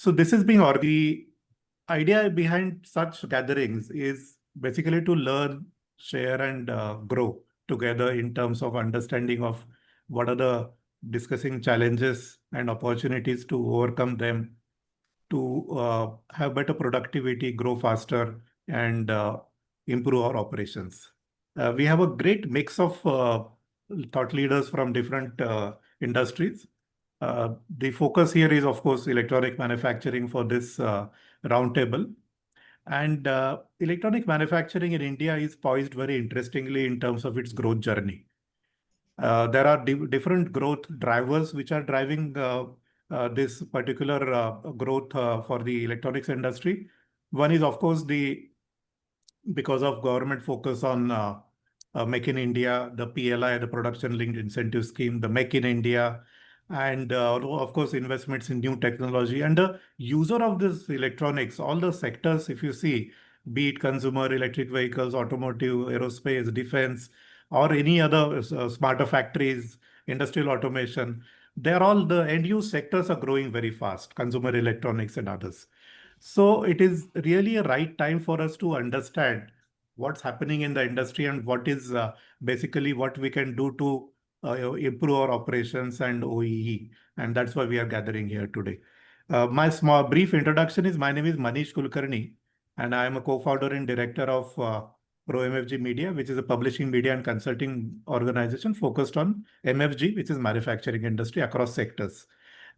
So this is being the idea behind such gatherings is basically to learn, share, and grow together in terms of understanding of what are the discussing challenges and opportunities to overcome them, to have better productivity, grow faster, and improve our operations. We have a great mix of thought leaders from different industries. The focus here is, of course, electronic manufacturing for this roundtable. And electronic manufacturing in India is poised very interestingly in terms of its growth journey. There are different growth drivers which are driving this particular growth for the electronics industry. One is, of course, because of government focus on Make in India, the PLI, the Production Linked Incentive Scheme, the Make in India, and of course, investments in new technology. And the user of this electronics, all the sectors, if you see, be it consumer, electric vehicles, automotive, aerospace, defense, or any other smarter factories, industrial automation, they're all the end use sectors are growing very fast, consumer electronics and others. So it is really a right time for us to understand what's happening in the industry and what is basically what we can do to improve our operations and OEE. And that's why we are gathering here today. My small brief introduction is my name is Manish Kulkarni, and I am a co-founder and director of Pro MFG Media, which is a publishing media and consulting organization focused on MFG, which is manufacturing industry across sectors.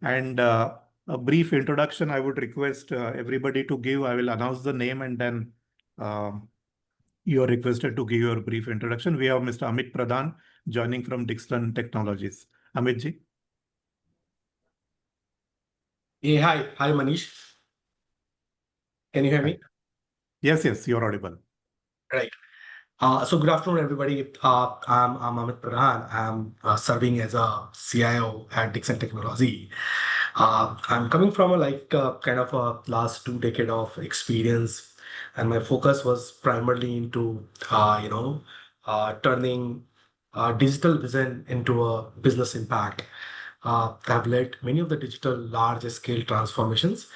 And a brief introduction I would request everybody to give. I will announce the name and then you are requested to give your brief introduction. We have Mr. Amit Pradhan joining from Dixon Technologies. Amit ji. Hey, hi Manish. Can you hear me? Yes, you're audible. Right. So good afternoon, everybody. I'm Amit Pradhan. I'm serving as a CIO at Dixon Technology. I'm coming from a kind of a last 2 decades of experience, and my focus was primarily into turning digital vision into a business impact. I've led many of the digital large-scale transformations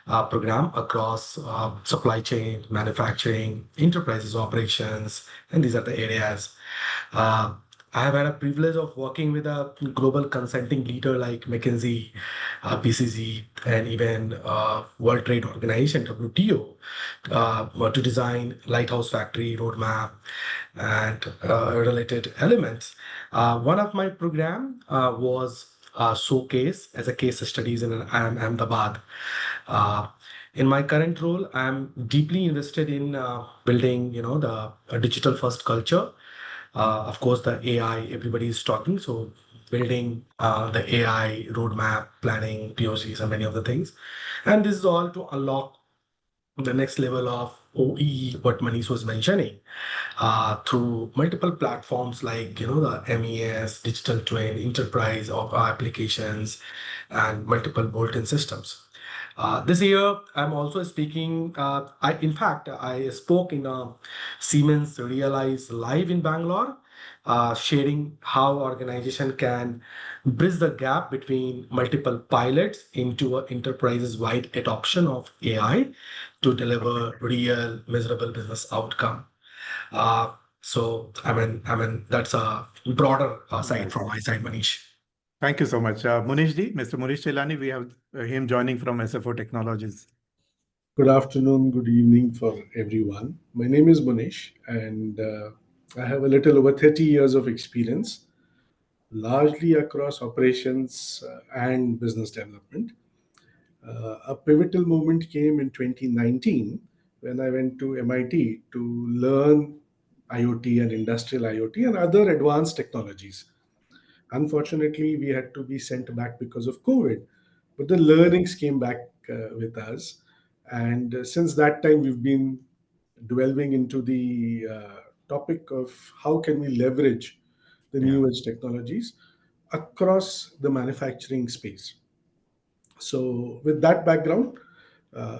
program across supply chain, manufacturing, enterprises operations, and these are the areas. Uh, I have had a privilege of working with a global consulting leader like McKinsey, BCG, and even World Trade Organization, WTO, to design Lighthouse Factory roadmap and related elements. One of my program was showcase as a case studies in Ahmedabad. Uh, in my current role, I'm deeply invested in building, the digital first culture. Of course, the AI, everybody is talking. So building the AI roadmap, planning, POCs, and many of the things. And this is all to unlock the next level of OEE, what Manish was mentioning, through multiple platforms like the MES, digital twin, enterprise of applications, and multiple built-in systems. This year, I'm also speaking. In fact, I spoke in a Siemens Realize Live in Bangalore, sharing how organization can bridge the gap between multiple pilots into an enterprises-wide adoption of AI to deliver real, measurable business outcome. So, that's a broader side from my side, Manish. Thank you so much. Munish ji, Mr. Munish Chelani, we have him joining from SFO Technologies. Good afternoon, good evening for everyone. My name is Munish, and I have a little over 30 years of experience, largely across operations and business development. A pivotal moment came in 2019 when I went to MIT to learn IoT and industrial IoT and other advanced technologies. Unfortunately, we had to be sent back because of COVID, but the learnings came back with us. And since that time, we've been delving into the topic of how can we leverage the new age technologies across the manufacturing space. So, with that background,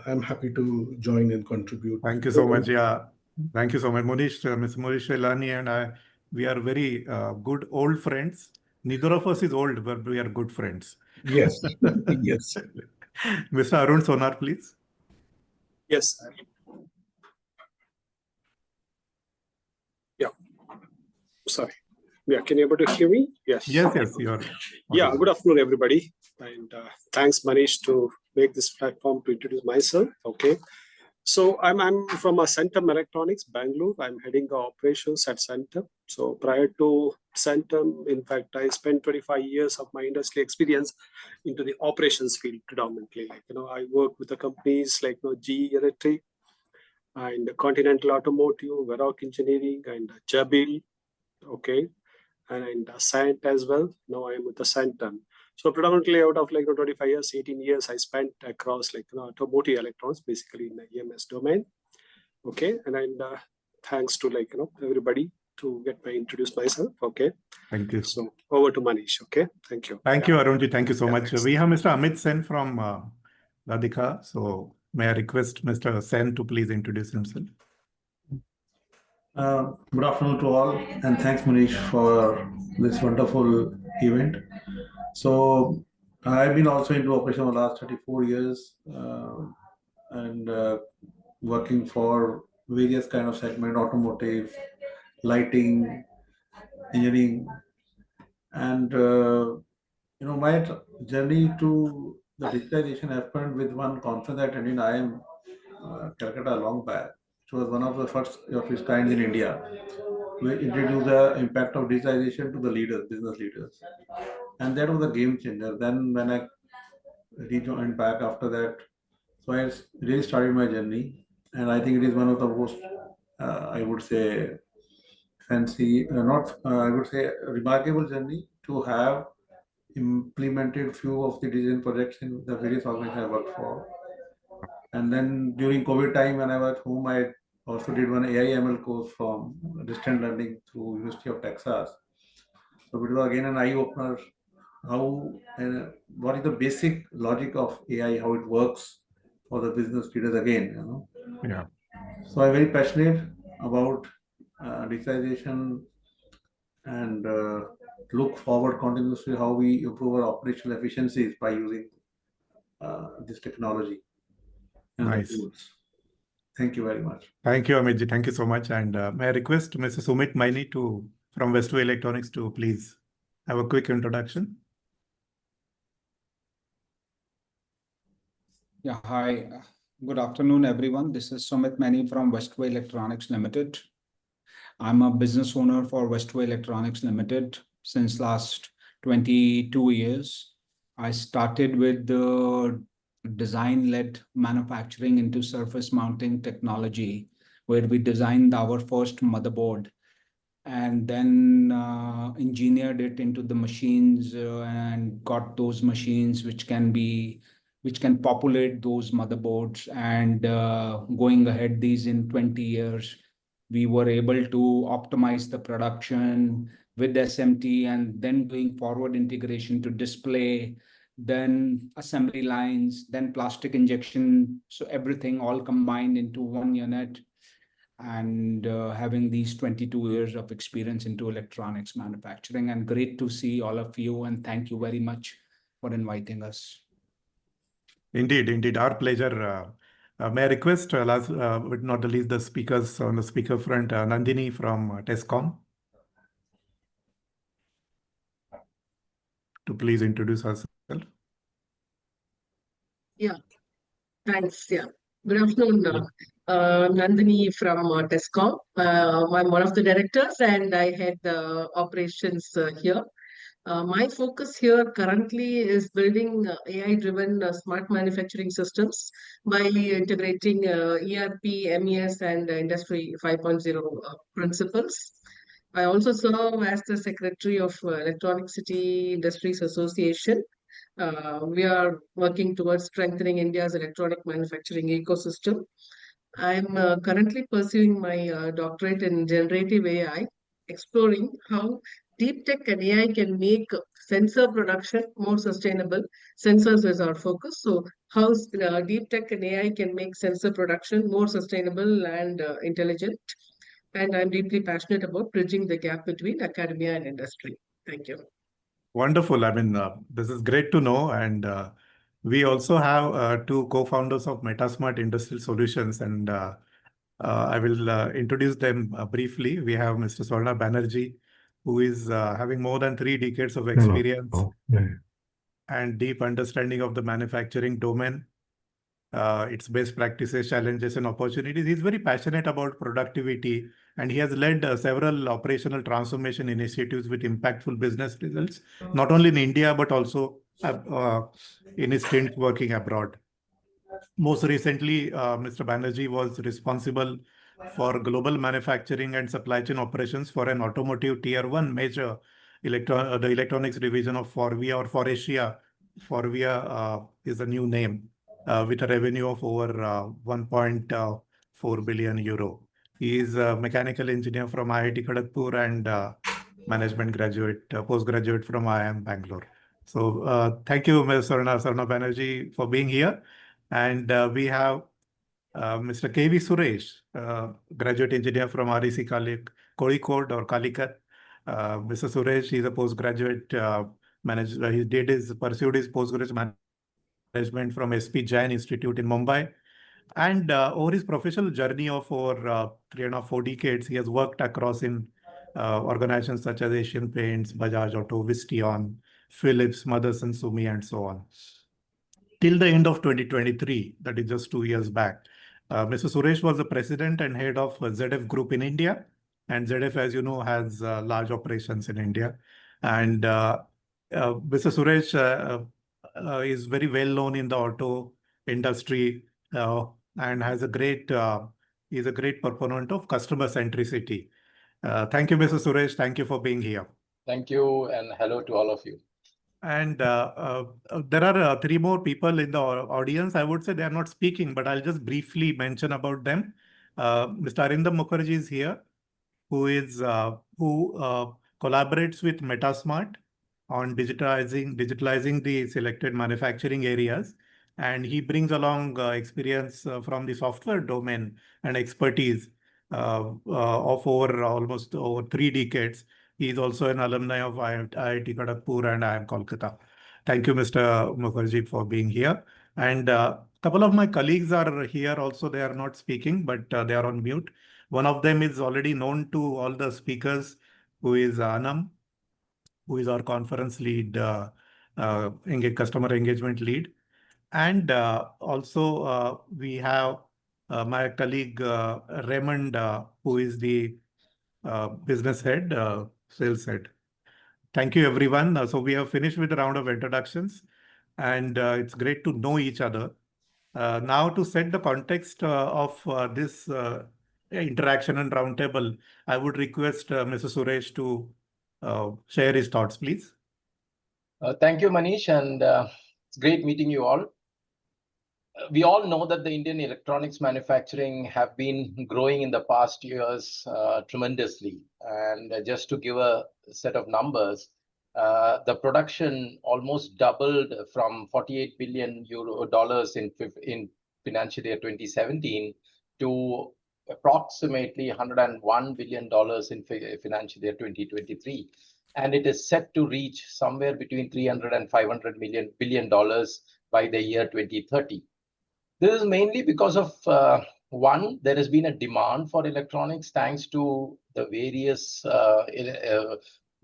I'm happy to join and contribute. Thank you so much. Yeah, thank you so much, Munish, Mr. Munish Shelani, and I. We are very good old friends. Neither of us is old, but we are good friends. Yes, yes. Mr. Arun Sonar, please. Yes. Yeah. Sorry. Yeah. Can you able to hear me? Yes. Yes, you're. Yeah. Good afternoon, everybody. And thanks, Manish, to make this platform to introduce myself. Okay. So I'm from Centum Electronics, Bangalore. I'm heading the operations at Centum. So prior to Centum, in fact, I spent 25 years of my industry experience into the operations field predominantly. Like, I work with the companies like GE Electric and Continental Automotive, Varroc Engineering, and Jabil. Okay. And Sant as well. Now I am with the Centum. So predominantly out of 25 years, 18 years I spent across automotive electrons, basically in the EMS domain. Okay, and thanks to everybody to get me introduce myself. Okay, thank you. So over to Manish. Okay, thank you. Thank you, Arunji. Thank you so much. Thanks. We have Mr. Amit Sen from Radhika. So may I request Mr. Sen to please introduce himself. Good afternoon to all, and thanks, Manish, for this wonderful event. So, I've been also into operation for the last 34 years and working for various kind of segment, automotive, lighting, engineering, and my journey to the digitization happened with one conference I attended in IIM Calcutta long back. It was one of the first of its kind in India. We introduced the impact of digitization to the leaders, business leaders. And that was a game changer. Then when I rejoined back after that, so I really started my journey. And I think it is one of the most, I would say, fancy, I would say, remarkable journey to have implemented few of the design projects in the various organizations I worked for. And then during COVID time, when I was at home, I also did one AI ML course from distant learning through University of Texas. So it was again an eye opener. How and what is the basic logic of AI? How it works for the business leaders again? Yeah. So I'm very passionate about digitization and look forward continuously how we improve our operational efficiencies by using this technology and Nice. the tools. Thank you very much. Thank you, Amitji. Thank you so much. And may I request Mr. Sumit Maini from Westway Electronics to please have a quick introduction. Yeah, hi. Good afternoon, everyone. This is Sumit Maini from Westway Electronics Limited. I'm a business owner for Westway Electronics Limited since last 22 years. I started with the design-led manufacturing into surface mounting technology, where we designed our first motherboard and then engineered it into the machines and got those machines which can populate those motherboards. And going ahead, these in 20 years, we were able to optimize the production with SMT and then doing forward integration to display, then assembly lines, then plastic injection. So everything all combined into one unit, and having these 22 years of experience into electronics manufacturing. And great to see all of you, and thank you very much for inviting us. Indeed, our pleasure. May I request, last but not the least, the speakers on the speaker front, Nandini from TESCOM, to please introduce herself. Yeah, thanks. Yeah, good afternoon. Nandini from TESCOM. I'm one of the directors and I head the operations here. My focus here currently is building AI-driven smart manufacturing systems by integrating ERP, MES, and Industry 5.0 principles. I also serve as the Secretary of Electronic City Industries Association. We are working towards strengthening India's electronic manufacturing ecosystem. I'm currently pursuing my doctorate in generative AI, exploring how deep tech and AI can make sensor production more sustainable. Sensors is our focus. So how deep tech and AI can make sensor production more sustainable and intelligent. And I'm deeply passionate about bridging the gap between academia and industry. Thank you. Wonderful. I mean, this is great to know. And We also have two co-founders of metaSmart Industrial Solutions, and I will introduce them briefly. We have Mr. Swarna Banerjee, who is having more than 3 decades of experience and deep understanding of the manufacturing domain, its best practices, challenges, and opportunities. He's very passionate about productivity, and he has led several operational transformation initiatives with impactful business results, not only in India, but also in his stint working abroad. Most recently, Mr. Banerjee was responsible for global manufacturing and supply chain operations for an automotive tier 1 major the electronics division of Forvia or Forasia. Forvia is a new name with a revenue of over 1.4 billion euro. He is a mechanical engineer from IIT Kharagpur and management graduate, postgraduate from IIM Bangalore. So thank you, Ms. Sarna Banerjee, for being here. And we have Mr. K.V. Suresh, graduate engineer from REC Kozhikode or Calicut. Mr. Suresh is a postgraduate manager. He pursued his postgraduate management from SP Jain Institute in Mumbai. And over his professional journey of over 3.5-4 decades, he has worked across in organizations such as Asian Paints, Bajaj Auto, Visteon, Philips, Motherson Sumi, and so on. Till the end of 2023, that is just 2 years back, Mr. Suresh was the president and head of ZF Group in India. And ZF, as you know, has large operations in India. And Mr. Suresh is very well known in the auto industry and has is a great proponent of customer centricity. Thank you, Mr. Suresh. Thank you for being here. Thank you, and hello to all of you. And there are 3 more people in the audience. I would say they are not speaking, but I'll just briefly mention about them. Mr. Arindam Mukherjee is here, who collaborates with metaSmart on digitalizing the selected manufacturing areas. And he brings along experience from the software domain and expertise of almost over 3 decades. He is also an alumni of IIT Kharagpur and IIM Kolkata. Thank you, Mr. Mukherjee, for being here. And a couple of my colleagues are here also. They are not speaking, but they are on mute. One of them is already known to all the speakers, who is Anam, who is our conference lead, customer engagement lead. And also we have my colleague Raymond, who is the business head, sales head. Thank you, everyone. So we have finished with the round of introductions, and it's great to know each other. Now, to set the context of this interaction and roundtable, I would request Mr. Suresh to share his thoughts, please. Thank you, Manish, and it's great meeting you all. We all know that the Indian electronics manufacturing have been growing in the past years tremendously. And just to give a set of numbers, the production almost doubled from $48 billion in financial year 2017 to approximately $101 billion in financial year 2023. And it is set to reach somewhere between $300 and $500 billion by the year 2030. This is mainly because of one, there has been a demand for electronics thanks to the various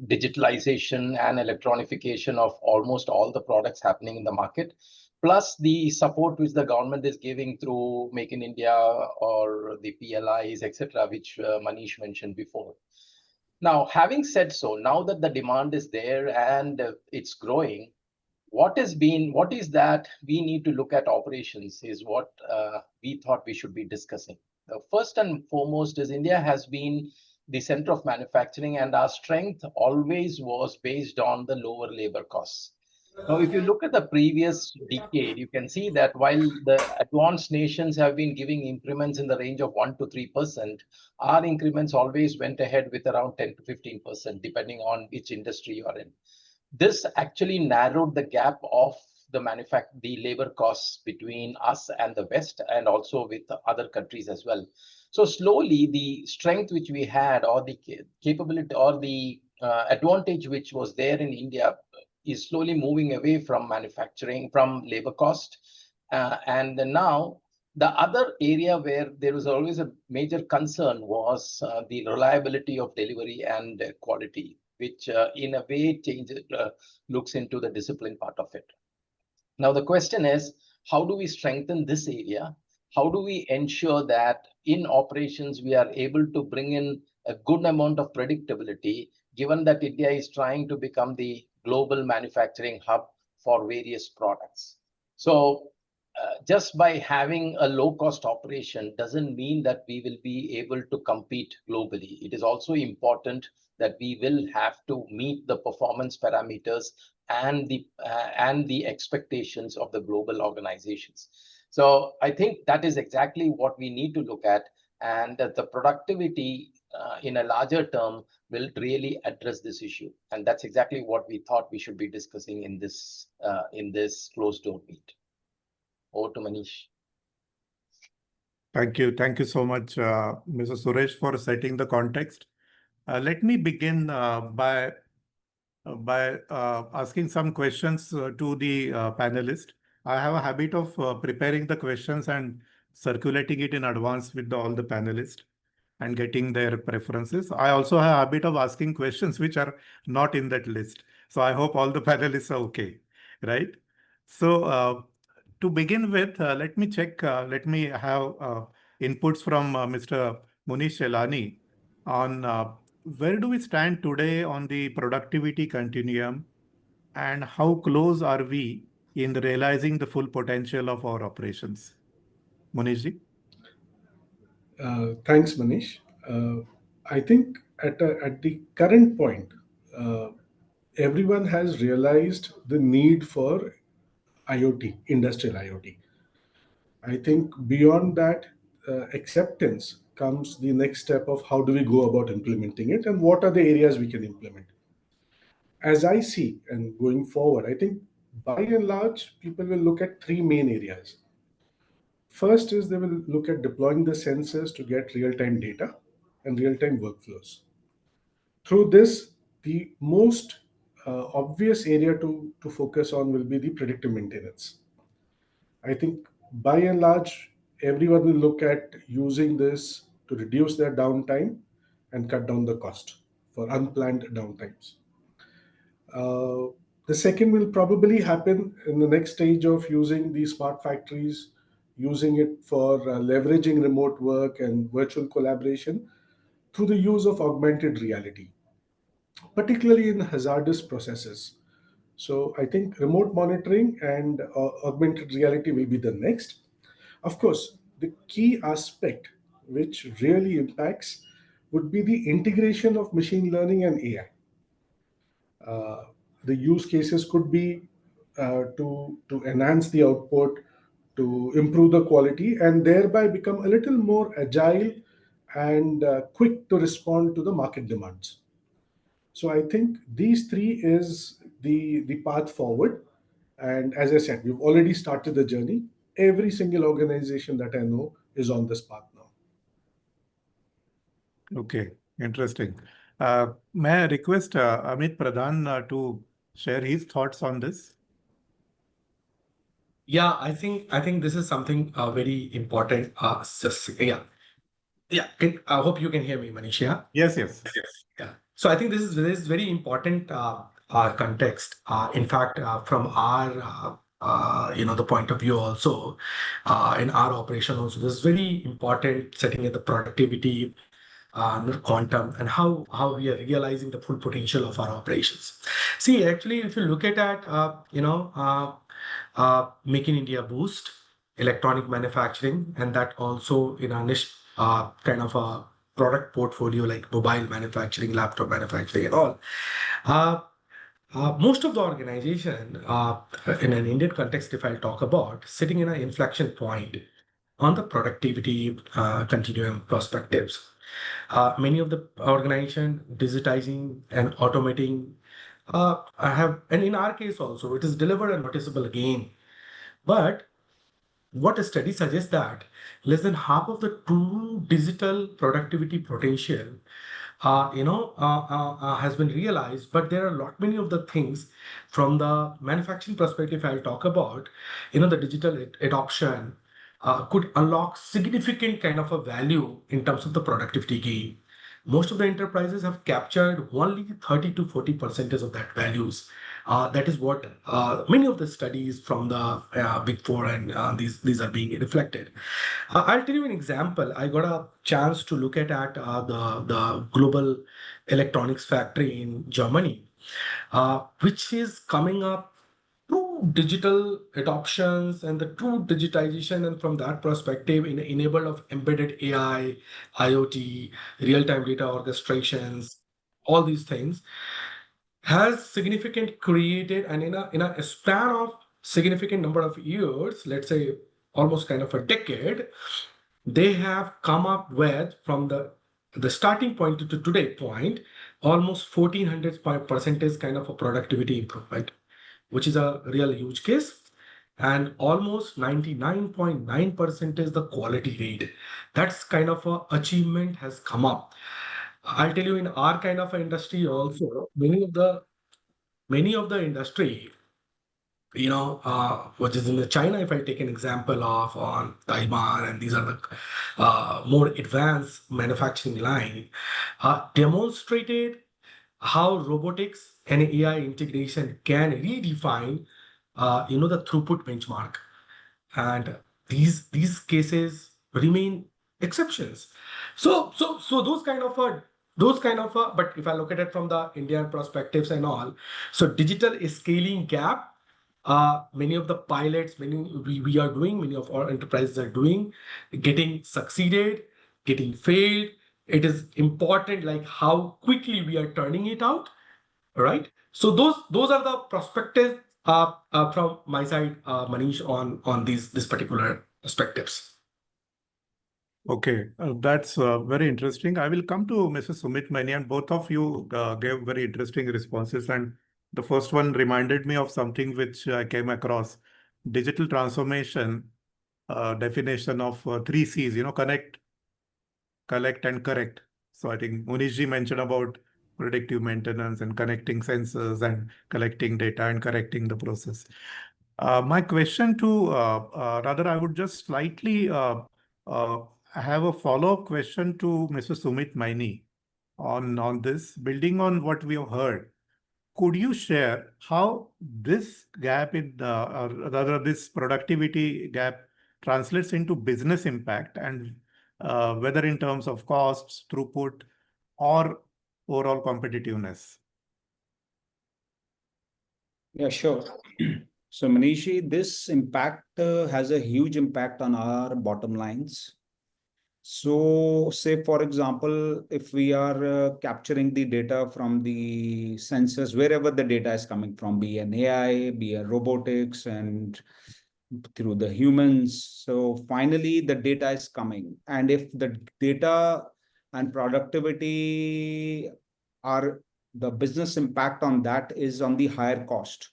digitalization and electronification of almost all the products happening in the market, plus the support which the government is giving through Make in India or the PLIs, etc., which Manish mentioned before. Now, having said so, now that the demand is there and it's growing, what is that we need to look at operations is what we thought we should be discussing. First and foremost is India has been the center of manufacturing, and our strength always was based on the lower labor costs. Now, if you look at the previous decade, you can see that while the advanced nations have been giving increments in the range of 1 to 3%, our increments always went ahead with around 10 to 15%, depending on which industry you are in. This actually narrowed the gap of the labor costs between us and the West, and also with other countries as well. So slowly, the strength which we had, or the capability, or the advantage which was there in India, is slowly moving away from manufacturing, from labor cost. And now the other area where there was always a major concern was the reliability of delivery and quality, which in a way changes, looks into the discipline part of it. Now, the question is, how do we strengthen this area? How do we ensure that in operations, we are able to bring in a good amount of predictability, given that India is trying to become the global manufacturing hub for various products? So just by having a low-cost operation doesn't mean that we will be able to compete globally. It is also important that we will have to meet the performance parameters and the expectations of the global organizations. So I think that is exactly what we need to look at, and that the productivity in a larger term will really address this issue. And that's exactly what we thought we should be discussing in this closed door meet. Over to Manish. Thank you. Thank you so much, Mr. Suresh, for setting the context. Let me begin by asking some questions to the panelists. I have a habit of preparing the questions and circulating it in advance with all the panelists and getting their preferences. I also have a habit of asking questions which are not in that list. So I hope all the panelists are okay, right? So to begin with, let me have inputs from Mr. Munish Shelani on where do we stand today on the productivity continuum, and how close are we in realizing the full potential of our operations? Munishji? Thanks, Manish. I think at the current point, uh, everyone has realized the need for IoT, industrial IoT. I think beyond that acceptance comes the next step of how do we go about implementing it and what are the areas we can implement. As I see and going forward, I think by and large, people will look at three main areas. First is they will look at deploying the sensors to get real-time data and real-time workflows. Through this, the most obvious area to focus on will be the predictive maintenance. I think by and large, everyone will look at using this to reduce their downtime and cut down the cost for unplanned downtimes. Uh, the second will probably happen in the next stage of using these smart factories, using it for leveraging remote work and virtual collaboration through the use of augmented reality, particularly in hazardous processes. So I think remote monitoring and augmented reality will be the next. Of course, the key aspect which really impacts would be the integration of machine learning and AI. Uh, the use cases could be to enhance the output, to improve the quality, and thereby become a little more agile and quick to respond to the market demands. So I think these three is the path forward. And as I said, we've already started the journey. Every single organization that I know is on this path now. Okay, interesting. May I request Amit Pradhan to share his thoughts on this? Yeah, I think this is something very important. Yeah. I hope you can hear me, Manish. Yeah. Yes, yes. Yeah. So I think this is very important context. In fact, from our the point of view also, in our operation also, this is very important setting at the productivity, quantum, and how we are realizing the full potential of our operations. See, actually, if you look at that, Make in India boost, electronic manufacturing, and that also in our niche kind of a product portfolio like mobile manufacturing, laptop manufacturing, and all. Uh, Most of the organization, in an Indian context, if I talk about, sitting in an inflection point on the productivity continuum perspectives. Many of the organization digitizing and automating and in our case also, it is delivered a noticeable gain. But what a study suggests that less than half of the true digital productivity potential has been realized. But there are a lot many of the things from the manufacturing perspective I'll talk about. The digital adoption could unlock significant kind of a value in terms of the productivity gain. Most of the enterprises have captured only 30 to 40% of that values. That is what many of the studies from the Big Four and these are being reflected. I'll tell you an example. I got a chance to look at the global electronics factory in Germany, which is coming up through digital adoptions and the true digitization, and from that perspective, enabled of embedded AI, IoT, real-time data orchestrations, all these things has significant created, and in a span of significant number of years, let's say almost kind of a decade, they have come up with, from the starting point to today point, almost 1400% kind of a productivity improvement, which is a real huge case. And almost 99.9% is the quality rate. That's kind of a achievement has come up. I'll tell you, in our kind of industry also, many of the industry, which is in the China, if I take an example of on Taiwan, and these are the more advanced manufacturing line, demonstrated how robotics and AI integration can redefine, the throughput benchmark. And these cases remain exceptions. So those kind of but if I look at it from the Indian perspectives and all, so digital scaling gap, many of the pilots, we are doing, many of our enterprises are doing, getting succeeded, getting failed. It is important, like how quickly we are turning it out. All right. So those are the perspectives from my side, Manish, on these particular perspectives. Okay, that's very interesting. I will come to Mrs. Sumit Maini, and both of you gave very interesting responses. And the first one reminded me of something which I came across: digital transformation definition of three C's. Connect, collect, and correct. So I think Munishji mentioned about predictive maintenance and connecting sensors and collecting data and correcting the process. My question to, rather, I would just slightly have a follow-up question to Mr. Sumit Maini on this, building on what we have heard. Could you share how this gap or rather this productivity gap translates into business impact, and whether in terms of costs, throughput, or overall competitiveness? Yeah, sure. So Manishi, this impact has a huge impact on our bottom lines. So say, for example, if we are capturing the data from the sensors, wherever the data is coming from, be an AI, be a robotics, and through the humans. So finally, the data is coming. And if the data and productivity are, the business impact on that is on the higher cost.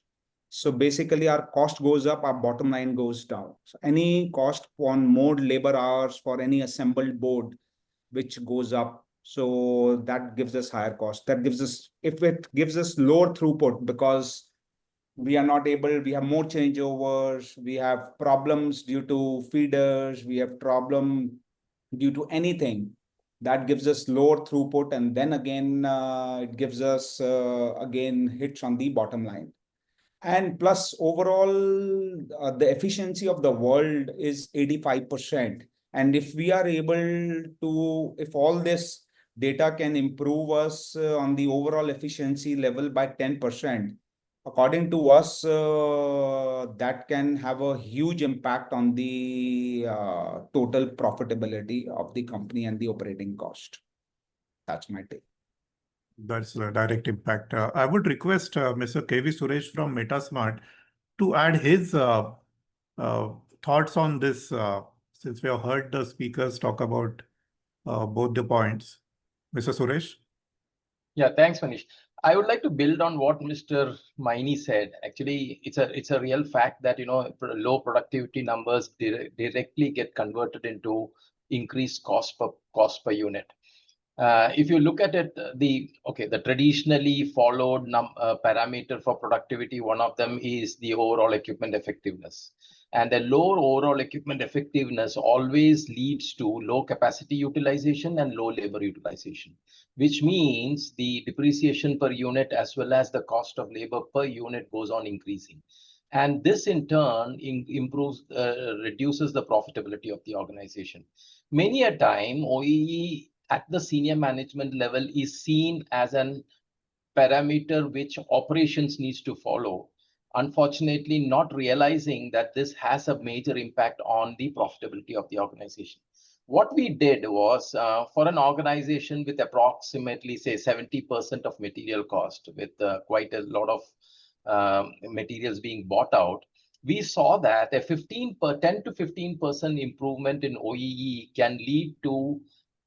So basically our cost goes up, our bottom line goes down. So any cost on more labor hours for any assembled board, which goes up. So that gives us higher cost. That gives us, if it gives us lower throughput, because we are not able, we have more changeovers, we have problems due to feeders, we have problem due to anything, that gives us lower throughput. And then again, it gives us again hits on the bottom line. And plus overall, the efficiency of the world is 85%. And if we are able to, if all this data can improve us on the overall efficiency level by 10%, according to us, that can have a huge impact on the total profitability of the company and the operating cost. That's my take. That's a direct impact. I would request Mr. KV Suresh from metaSmart to add his thoughts on this, since we have heard the speakers talk about both the points. Mr. Suresh? Yeah, thanks, Manish. I would like to build on what Mr. Maini said. Actually, it's a real fact that low productivity numbers directly get converted into increased cost per unit. If you look at it, the traditionally followed parameter for productivity, one of them is the overall equipment effectiveness. And a low overall equipment effectiveness always leads to low capacity utilization and low labor utilization, which means the depreciation per unit as well as the cost of labor per unit goes on increasing. And this in turn reduces the profitability of the organization. Many a time, OEE at the senior management level is seen as an parameter which operations needs to follow, unfortunately not realizing that this has a major impact on the profitability of the organization. What we did was, for an organization with approximately, say, 70% of material cost, with quite a lot of materials being bought out, we saw that a 10 to 15% improvement in OEE can lead to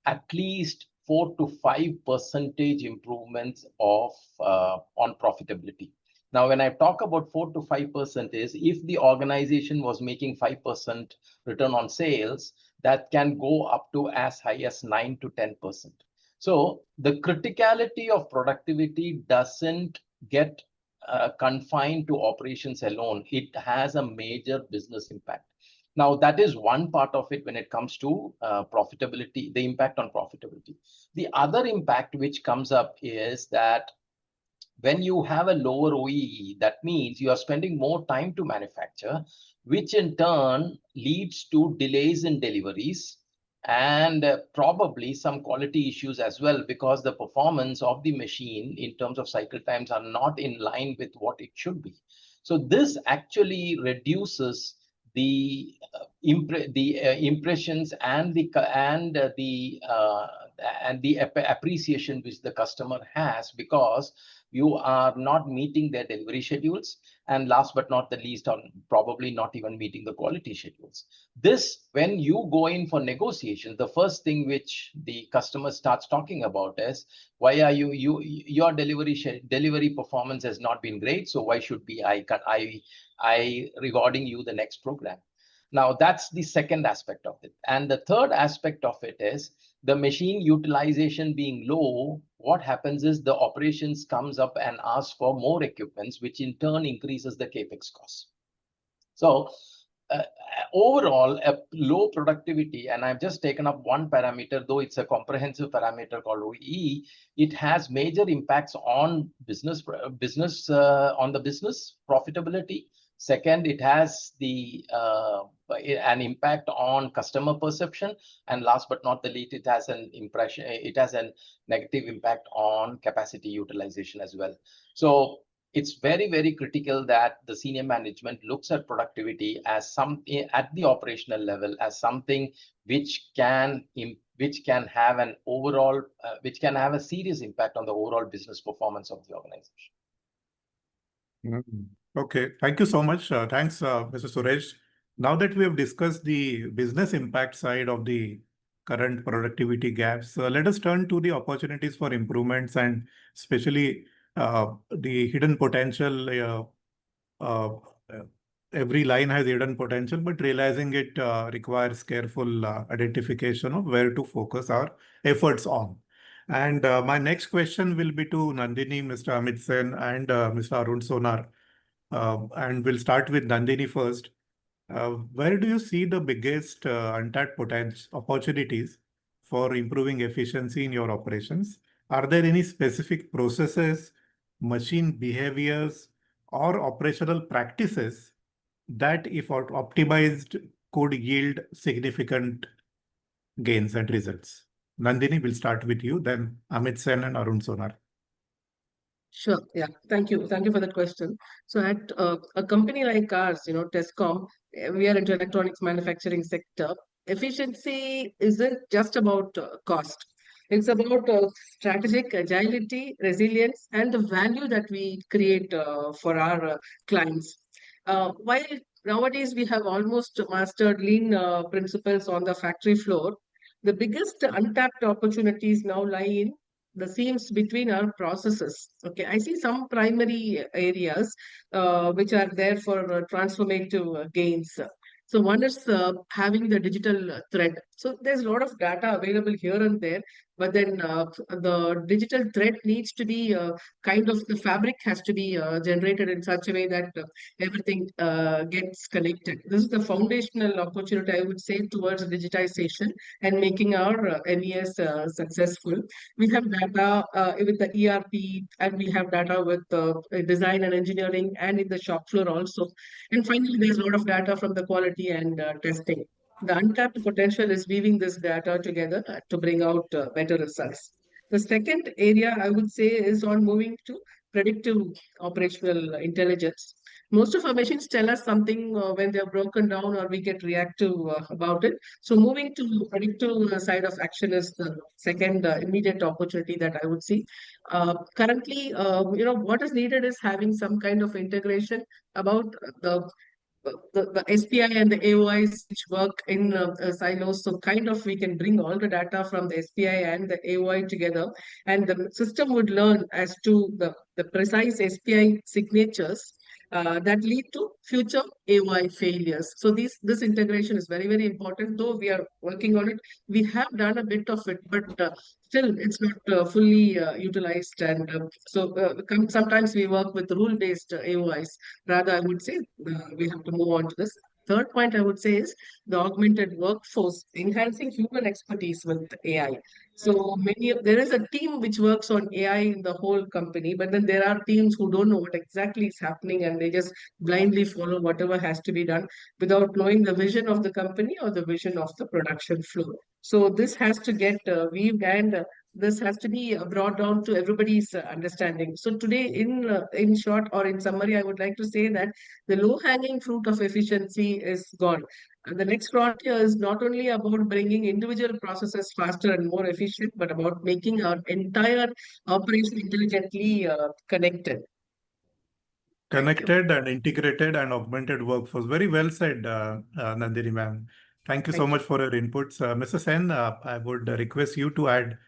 at least 4 to 5% improvements of on profitability. Now, when I talk about 4 to 5% is if the organization was making 5% return on sales, that can go up to as high as 9 to 10%. So the criticality of productivity doesn't get confined to operations alone. It has a major business impact. Now, that is one part of it when it comes to profitability, the impact on profitability. The other impact which comes up is that when you have a lower OEE, that means you are spending more time to manufacture, which in turn leads to delays in deliveries and probably some quality issues as well, because the performance of the machine in terms of cycle times are not in line with what it should be. So this actually reduces the impressions and the appreciation which the customer has, because you are not meeting their delivery schedules, and last but not the least, on probably not even meeting the quality schedules. This, when you go in for negotiation, the first thing which the customer starts talking about is, why are your delivery performance has not been great, so why should be I rewarding you the next program? Now, that's the second aspect of it. And the third aspect of it is the machine utilization being low. What happens is the operations comes up and asks for more equipments, which in turn increases the capex costs. So overall, a low productivity, and I've just taken up one parameter, though it's a comprehensive parameter called OEE, it has major impacts on business profitability. Second, it has an impact on customer perception, and last but not the least, it has a negative impact on capacity utilization as well. So it's very, very critical that the senior management looks at productivity as something at the operational level, as something which can have an overall, which can have a serious impact on the overall business performance of the organization. Okay, thank you so much. Thanks, Mr. Suresh. Now that we have discussed the business impact side of the current productivity gaps, let us turn to the opportunities for improvements, and especially the hidden potential. Every line has hidden potential, but realizing it requires careful identification of where to focus our efforts on. And my next question will be to Nandini, Mr. Amit Sen, and Mr. Arun Sonar. And we'll start with Nandini first. Where do you see the biggest untapped opportunities for improving efficiency in your operations? Are there any specific processes, machine behaviors, or operational practices that, if optimized, could yield significant gains and results? Nandini, we'll start with you, then Amit Sen and Arun Sonar. Sure. Yeah. Thank you. Thank you for that question. So at a company like ours, Tescom, we are into electronics manufacturing sector. Efficiency isn't just about cost. It's about strategic agility, resilience, and the value that we create for our clients. While nowadays we have almost mastered lean principles on the factory floor, the biggest untapped opportunities now lie in the seams between our processes. Okay, I see some primary areas which are there for transformative gains. So one is having the digital thread. So there's a lot of data available here and there, but then the digital thread needs to be kind of, the fabric has to be generated in such a way that everything gets connected. This is the foundational opportunity, I would say, towards digitization and making our MES successful. We have data with the ERP, and we have data with design and engineering, and in the shop floor also. And finally, there's a lot of data from the quality and testing. The untapped potential is weaving this data together to bring out better results. The second area I would say is on moving to predictive operational intelligence. Most of our machines tell us something when they're broken down, or we get reactive about it. So moving to predictive side of action is the second immediate opportunity that I would see. Currently, what is needed is having some kind of integration about the SPI and the AOIs which work in silos. So kind of we can bring all the data from the SPI and the AOI together, and the system would learn as to the precise SPI signatures that lead to future AOI failures. So this integration is very, very important. Though we are working on it, we have done a bit of it, but still it's not fully utilized. And sometimes we work with rule-based AOIs. Rather, I would say we have to move on to this. Third point I would say is the augmented workforce, enhancing human expertise with AI. So there is a team which works on AI in the whole company, but then there are teams who don't know what exactly is happening, and they just blindly follow whatever has to be done without knowing the vision of the company or the vision of the production flow. So this has to get weaved, and this has to be brought down to everybody's understanding. So today, in short or in summary, I would like to say that the low-hanging fruit of efficiency is gone. And the next frontier is not only about bringing individual processes faster and more efficient, but about making our entire operation intelligently connected. Connected and integrated and augmented workforce. Very well said, Nandini ma'am. Thank you so much for your inputs. Mr. Sen, I would request you to add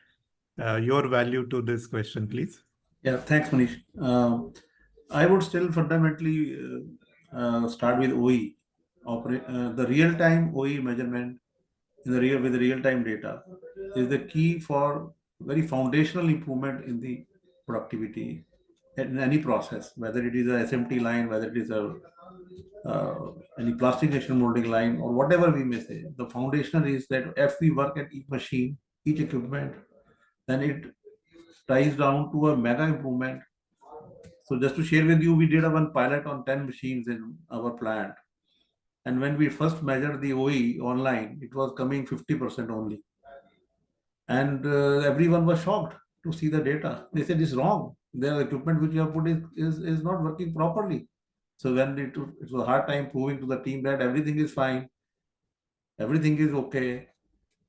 your value to this question, please. Yeah, thanks, Manish. I would still fundamentally start with OE. The real-time OE measurement with the real-time data is the key for very foundational improvement in the productivity in any process, whether it is a SMT line, whether it is any plastic injection molding line, or whatever we may say. The foundational is that if we work at each machine, each equipment, then it ties down to a mega improvement. So just to share with you, we did one pilot on 10 machines in our plant. And when we first measured the OE online, it was coming 50% only. And everyone was shocked to see the data. They said it's wrong. The equipment which you have put is not working properly. So then it was a hard time proving to the team that everything is fine, everything is okay,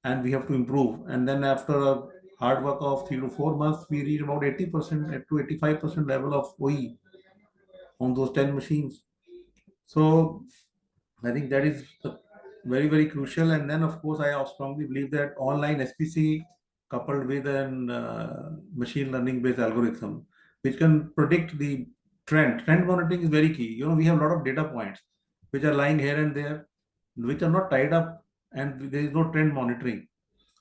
and we have to improve. And then after a hard work of 3 to 4 months, we reached about 80% to 85% level of OE on those 10 machines. So I think that is very, very crucial. And then, of course, I strongly believe that online SPC coupled with an machine learning based algorithm, which can predict the trend. Trend monitoring is very key. We have a lot of data points which are lying here and there, which are not tied up, and there is no trend monitoring.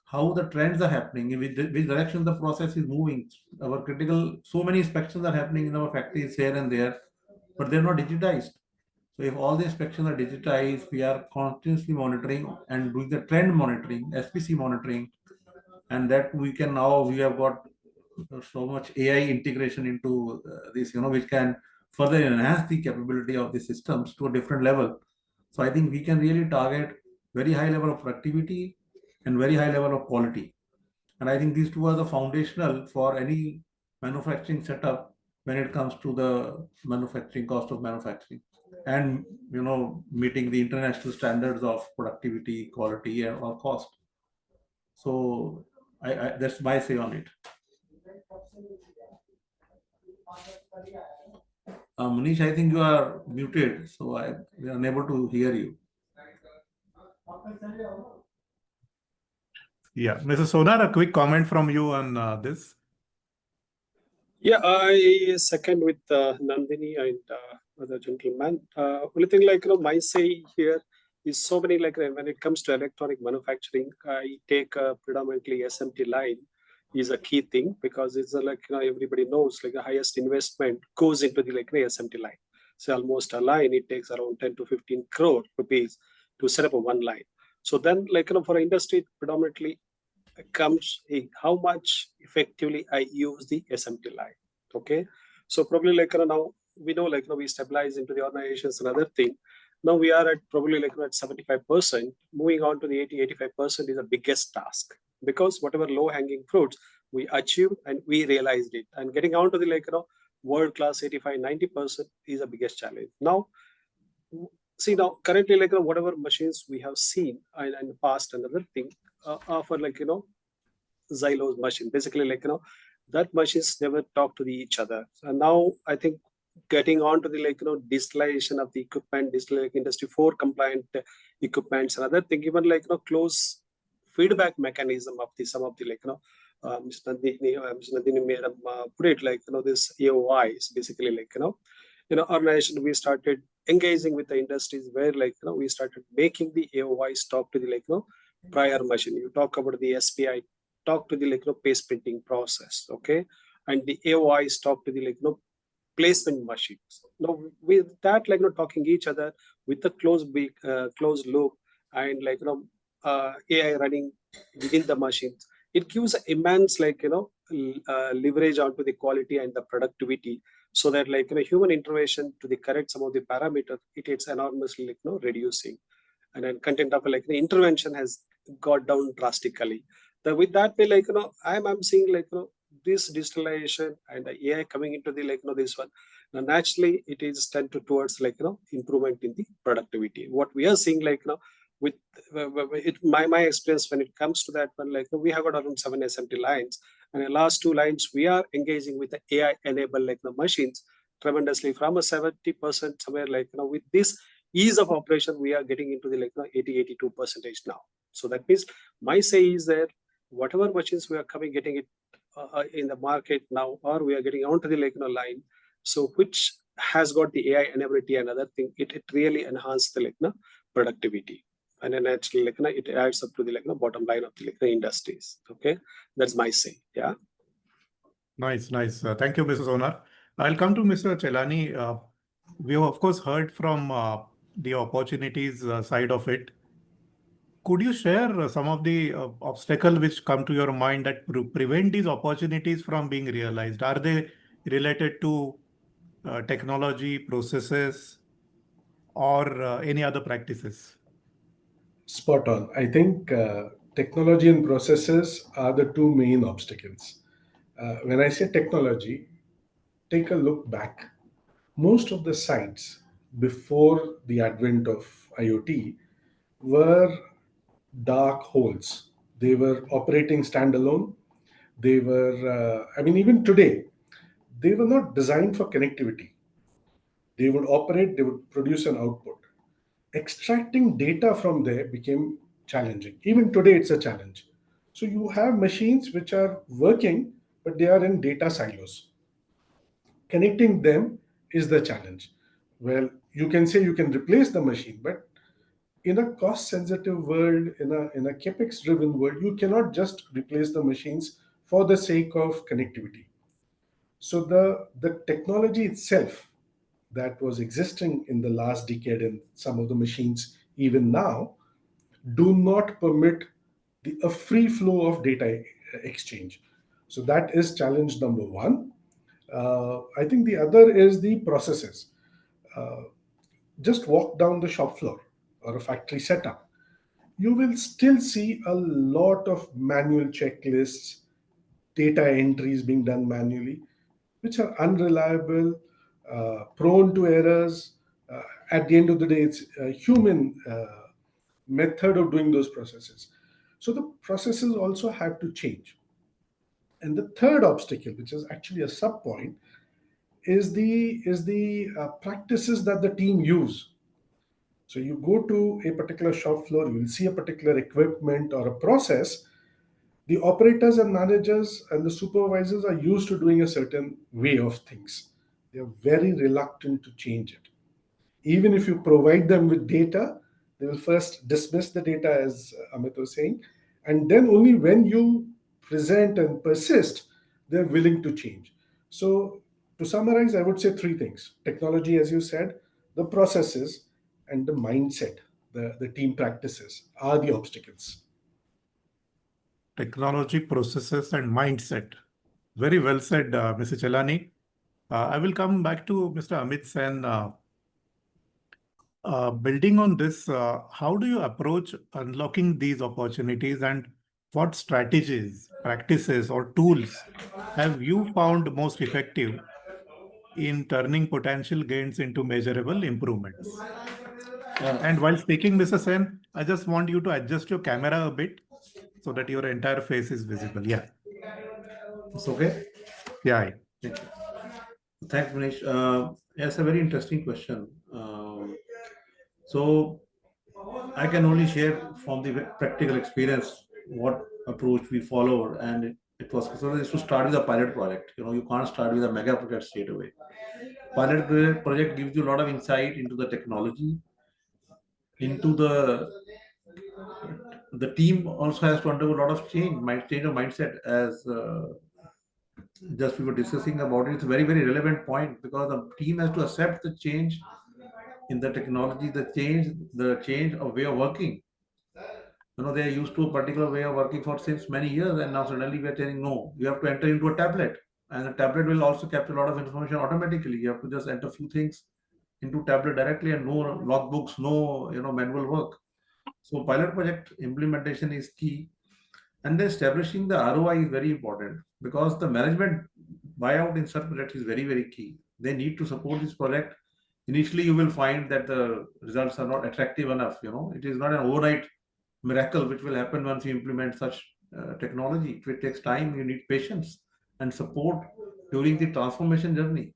How the trends are happening, in which direction the process is moving. So many inspections are happening in our factories here and there, but they're not digitized. So if all the inspections are digitized, we are continuously monitoring and doing the trend monitoring, SPC monitoring, and that we have got so much AI integration into this, which can further enhance the capability of the systems to a different level. So I think we can really target very high level of productivity and very high level of quality. And I think these two are the foundational for any manufacturing setup when it comes to the manufacturing cost of manufacturing and meeting the international standards of productivity, quality, or cost. So that's my say on it. Manish, I think you are muted, so we are unable to hear you. Yeah, Mr. Sonar, a quick comment from you on this. Yeah, I second with Nandini and other gentleman. Only thing my say here is so many when it comes to electronic manufacturing, I take predominantly SMT line. is a key thing, because it's like, everybody knows, like the highest investment goes into the like SMT line. So almost a line, it takes around 10 to 15 crore rupees to set up a one line. So then, like, for industry, predominantly comes in how much effectively I use the SMT line. Okay. So probably like, now we know, like, we stabilize into the organizations. Another thing, now we are at probably like at 75%. Moving on to the 80-85% is the biggest task, because whatever low hanging fruits we achieved and we realized it, and getting on to the like, world class 85-90% is the biggest challenge. Now, see, now currently, like, whatever machines we have seen and past, another thing, for like, Xylo's machine, basically, like, that machines never talk to each other. And now I think getting on to the like, digitalization of the equipment, digital like industry 4 compliant equipments, another thing, even like, close feedback mechanism of the some of the like, Mr. Nandini made put it like, this AOI is basically like, organization, we started engaging with the industries where like, we started making the AOIs talk to the like, prior machine. You talk about the SPI, talk to the like, paste printing process, okay, and the AOIs talk to the like, placement machines. Now with that, like, talking each other with a closed loop, and like, AI running within the machines, it gives immense like, leverage onto the quality and the productivity, so that like, human intervention to the correct some of the parameters, it's enormously like, reducing, and then content of like the intervention has got down drastically. With that way, like, I'm seeing like, this digitalization and the AI coming into the like, this one. Now naturally it is tend to towards like, improvement in the productivity. What we are seeing like, with it, my experience when it comes to that one, like, we have got around 7 SMT lines, and the last 2 lines we are engaging with the AI enabled like the machines tremendously, from a 70% somewhere like, with this ease of operation, we are getting into the like, 80-82% now. So that means my say is that whatever machines we are coming getting it in the market now, or we are getting onto the like, line, so which has got the AI enability and other thing, it really enhances the like, productivity, and then actually like, it adds up to the like, bottom line of the like, industries. Okay, that's my say. Yeah. Nice. Thank you, Mrs. Onar. I'll come to Mr. Chelani. We have, of course, heard from the opportunities side of it. Could you share some of the obstacles which come to your mind that prevent these opportunities from being realized? Are they related to technology, processes, or any other practices? Spot on. I think technology and processes are the two main obstacles. When I say technology, take a look back. Most of the sites before the advent of IoT were dark holes. They were operating standalone. They were, even today, they were not designed for connectivity. They would operate, they would produce an output. Extracting data from there became challenging. Even today, it's a challenge. So you have machines which are working, but they are in data silos. Connecting them is the challenge. Well, you can say you can replace the machine, but in a cost sensitive world, in a capex driven world, you cannot just replace the machines for the sake of connectivity. So the technology itself that was existing in the last decade in some of the machines even now do not permit a free flow of data exchange. So that is challenge number one. I think the other is the processes. Uh, just walk down the shop floor or a factory setup. You will still see a lot of manual checklists, data entries being done manually, which are unreliable, prone to errors. At the end of the day, it's a human method of doing those processes. So the processes also have to change. And the third obstacle, which is actually a sub point, is the practices that the team use. So you go to a particular shop floor, you will see a particular equipment or a process. The operators and managers and the supervisors are used to doing a certain way of things. They are very reluctant to change it. Even if you provide them with data, they will first dismiss the data, as Amit was saying, and then only when you present and persist, they're willing to change. So, to summarize, I would say three things: technology, as you said, the processes, and the mindset, the team practices are the obstacles. Technology, processes, and mindset. Very well said, Mr. Chelani. I will come back to Mr. Amit Sen. Building on this, how do you approach unlocking these opportunities, and what strategies, practices, or tools have you found most effective in turning potential gains into measurable improvements? And while speaking, Mr. Sen, I just want you to adjust your camera a bit so that your entire face is visible. Yeah. It's okay. Yeah. Thank you. Thanks, Manish. It's a very interesting question. So I can only share from the practical experience what approach we followed, and it was so is to start with a pilot project. You can't start with a mega project straight away. Project gives you a lot of insight into the technology, into the team also has to undergo a lot of change of mindset. As just we were discussing about it, it's a very very relevant point because the team has to accept the change in the technology, the change of way of working. They're used to a particular way of working for since many years, and now suddenly we're telling no, you have to enter into a tablet, and the tablet will also capture a lot of information automatically. You have to just enter a few things into tablet directly, and no logbooks, no manual work. So pilot project implementation is key, and establishing the ROI is very important because the management buyout in such projects is very very key. They need to support this project. Initially, you will find that the results are not attractive enough. It is not an overnight miracle which will happen once you implement such technology. It takes time. You need patience and support during the transformation journey.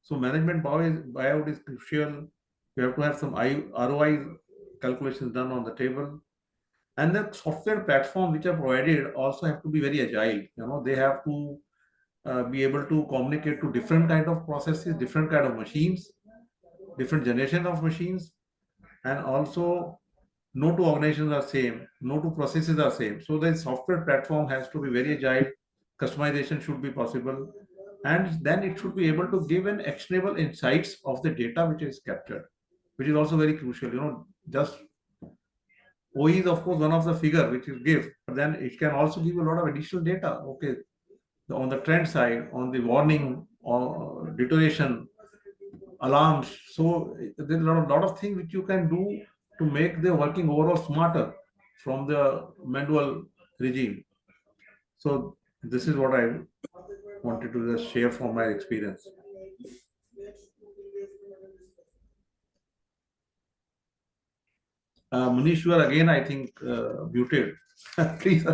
So management buyout is crucial. You have to have some ROI calculations done on the table, and the software platform which are provided also have to be very agile. They have to be able to communicate to different kind of processes, different kind of machines, different generation of machines, and also no two organizations are same, no two processes are same. So the software platform has to be very agile, customization should be possible, and then it should be able to give an actionable insights of the data which is captured, which is also very crucial. Just OE is of course one of the figure which you give, but then it can also give a lot of additional data. Okay, on the trend side, on the warning or deterioration, alarms. So there's a lot of things which you can do to make the working overall smarter from the manual regime. So this is what I wanted to just share from my experience. Manish, you are again, I think, muted. Please.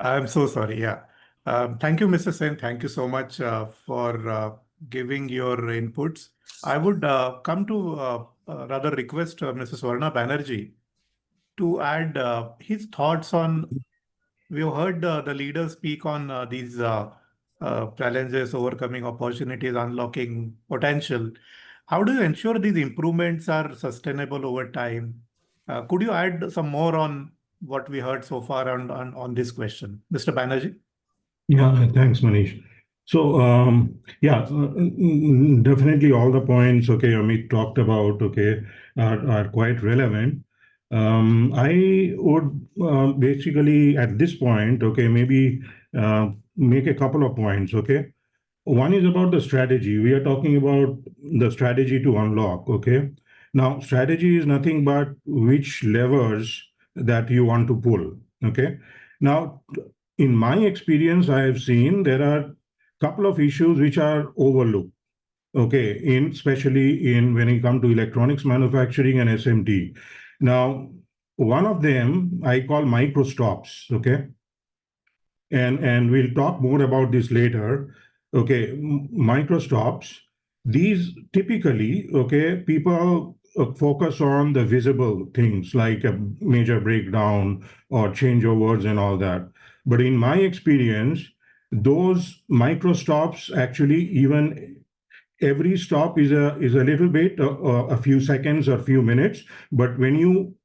I'm so sorry. Yeah. Thank you, Mr. Sen. Thank you so much for giving your inputs. I would come to rather request Mrs. Swarna Banerjee to add his thoughts on. We have heard the leaders speak on these challenges, overcoming opportunities, unlocking potential. How do you ensure these improvements are sustainable over time? Could you add some more on what we heard so far on this question, Mr. Banerjee? Yeah, thanks, Manish. So, definitely all the points, okay, Amit talked about, okay, are quite relevant. I would basically at this point, okay, maybe make a couple of points, okay. One is about the strategy. We are talking about the strategy to unlock, okay. Now, strategy is nothing but which levers that you want to pull, okay. Now, in my experience, I have seen there are a couple of issues which are overlooked, okay, especially when it comes to electronics manufacturing and SMT. Now, one of them I call micro stops, okay, and we'll talk more about this later. Okay, micro stops. These typically, okay, people focus on the visible things like a major breakdown or changeovers and all that. But in my experience, those micro stops actually even every stop is a little bit a few seconds or few minutes. But when you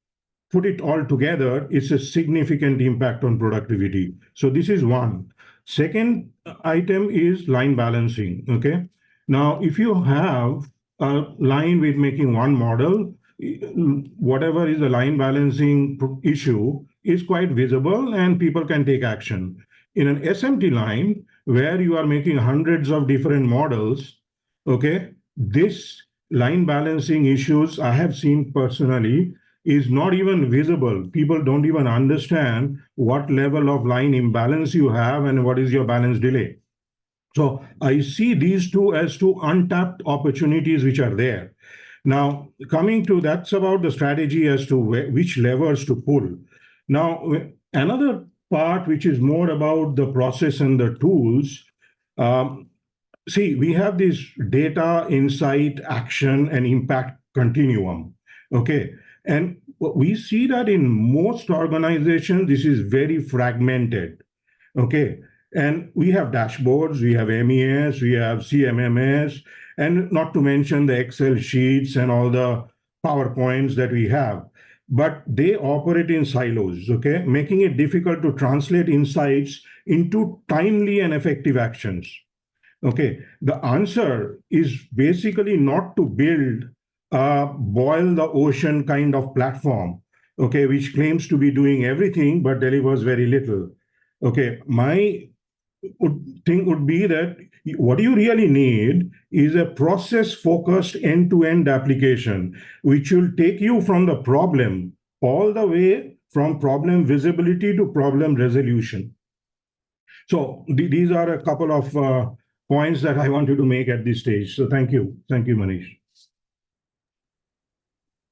put it all together, it's a significant impact on productivity. So this is one. Second item is line balancing. Okay. Now, if you have a line with making one model, whatever is the line balancing issue is quite visible and people can take action. In an SMT line, where you are making hundreds of different models, okay, this line balancing issues I have seen personally is not even visible. People don't even understand what level of line imbalance you have and what is your balance delay. So I see these two as two untapped opportunities which are there. Now, coming to that's about the strategy as to which levers to pull. Now, another part which is more about the process and the tools. See, we have this data, insight, action, and impact continuum. Okay. And we see that in most organizations, this is very fragmented. Okay. And we have dashboards, we have MES, we have CMMS, and not to mention the Excel sheets and all the PowerPoints that we have. But they operate in silos, okay, making it difficult to translate insights into timely and effective actions. Okay, the answer is basically not to build a boil the ocean kind of platform, okay, which claims to be doing everything but delivers very little. Okay, my thing would be that what you really need is a process-focused end-to-end application, which will take you from the problem all the way from problem visibility to problem resolution. So these are a couple of points that I wanted to make at this stage. So thank you. Thank you, Manish.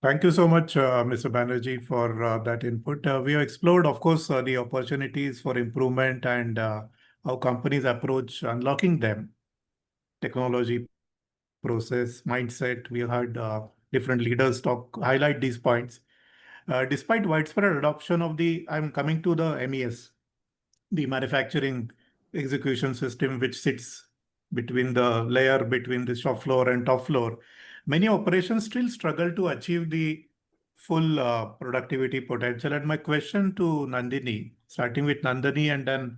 Thank you so much, Mr. Banerjee, for that input. We have explored, of course, the opportunities for improvement and how companies approach unlocking them. Technology, process, mindset. We heard different leaders highlight these points. Despite widespread adoption of I'm coming to the MES, the manufacturing execution system, which sits between the shop floor and top floor, many operations still struggle to achieve the full productivity potential. And my question to Nandini, starting with Nandini, and then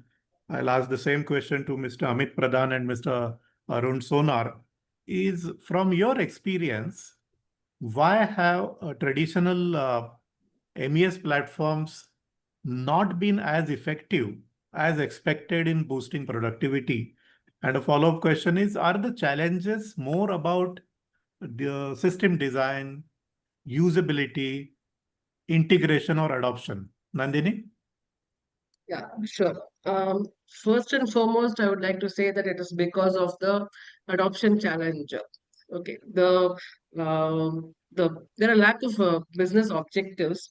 I'll ask the same question to Mr. Amit Pradhan and Mr. Arun Sonar, is from your experience, why have traditional MES platforms not been as effective as expected in boosting productivity? And a follow-up question is, are the challenges more about the system design, usability, integration, or adoption? Nandini? Yeah, sure. First and foremost, I would like to say that it is because of the adoption challenge. Okay, there are lack of business objectives.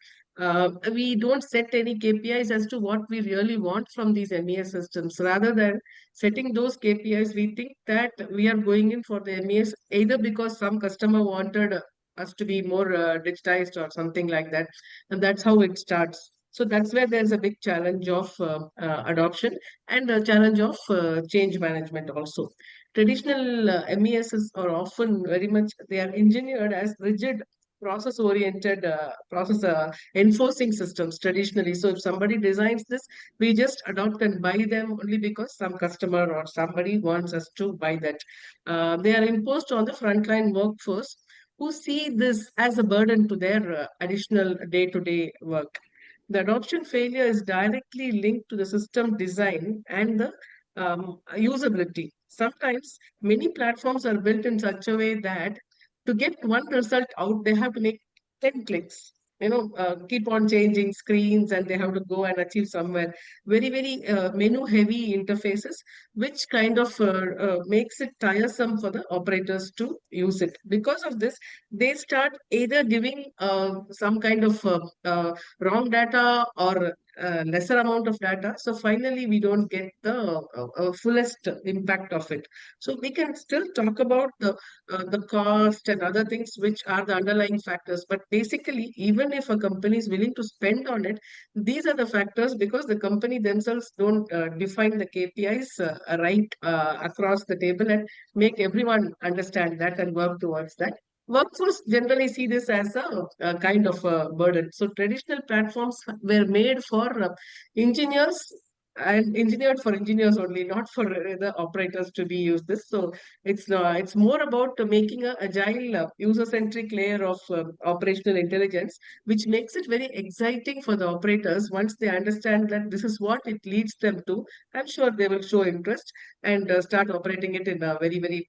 We don't set any KPIs as to what we really want from these MES systems. Rather than setting those KPIs, we think that we are going in for the MES either because some customer wanted us to be more digitized or something like that, and that's how it starts. So that's where there's a big challenge of adoption and a challenge of change management also. Traditional MESs are often they are engineered as rigid process-oriented process enforcing systems traditionally. So if somebody designs this, we just adopt and buy them only because some customer or somebody wants us to buy that. They are imposed on the frontline workforce who see this as a burden to their additional day-to-day work. The adoption failure is directly linked to the system design and the usability. Sometimes many platforms are built in such a way that to get one result out, they have to make 10 clicks. Keep on changing screens and they have to go and achieve somewhere. Very, very menu heavy interfaces, which kind of makes it tiresome for the operators to use it. Because of this, they start either giving some kind of wrong data or lesser amount of data. So finally, we don't get the fullest impact of it. So we can still talk about the cost and other things which are the underlying factors. But basically, even if a company is willing to spend on it, these are the factors because the company themselves don't define the KPIs right across the table and make everyone understand that and work towards that. workforce generally see this as a kind of a burden. So traditional platforms were made for engineers and engineered for engineers only, not for the operators to be used this. So it's more about making a agile, user-centric layer of operational intelligence, which makes it very exciting for the operators. Once they understand that this is what it leads them to, I'm sure they will show interest and start operating it in a very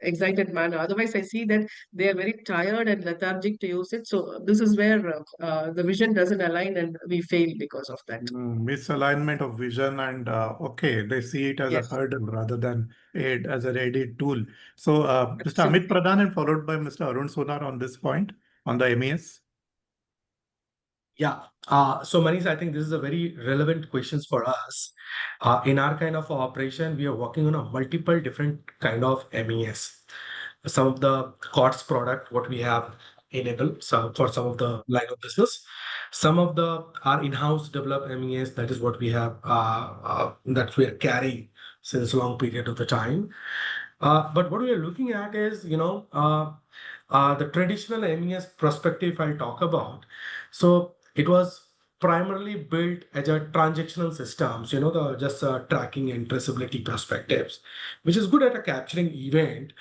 excited manner. Otherwise, I see that they are very tired and lethargic to use it. So this is where the vision doesn't align and we fail because of that. Misalignment of vision and okay, they see it as a Yes, hurdle rather than aid as a ready tool. So Mr. Amit absolutely. Pradhan and followed by Mr. Arun Sonar on this point on the MES. Yeah. So Manish, I think this is a very relevant questions for us. In our kind of operation, we are working on a multiple different kind of MES. Some of the COTS product, what we have enabled for some of the line of business. Some of the our in-house developed MES, that is what we have that we are carrying since a long period of the time. But what we are looking at is, the traditional MES perspective I'll talk about. So it was primarily built as a transactional systems, the just tracking and traceability perspectives, which is good at a capturing event.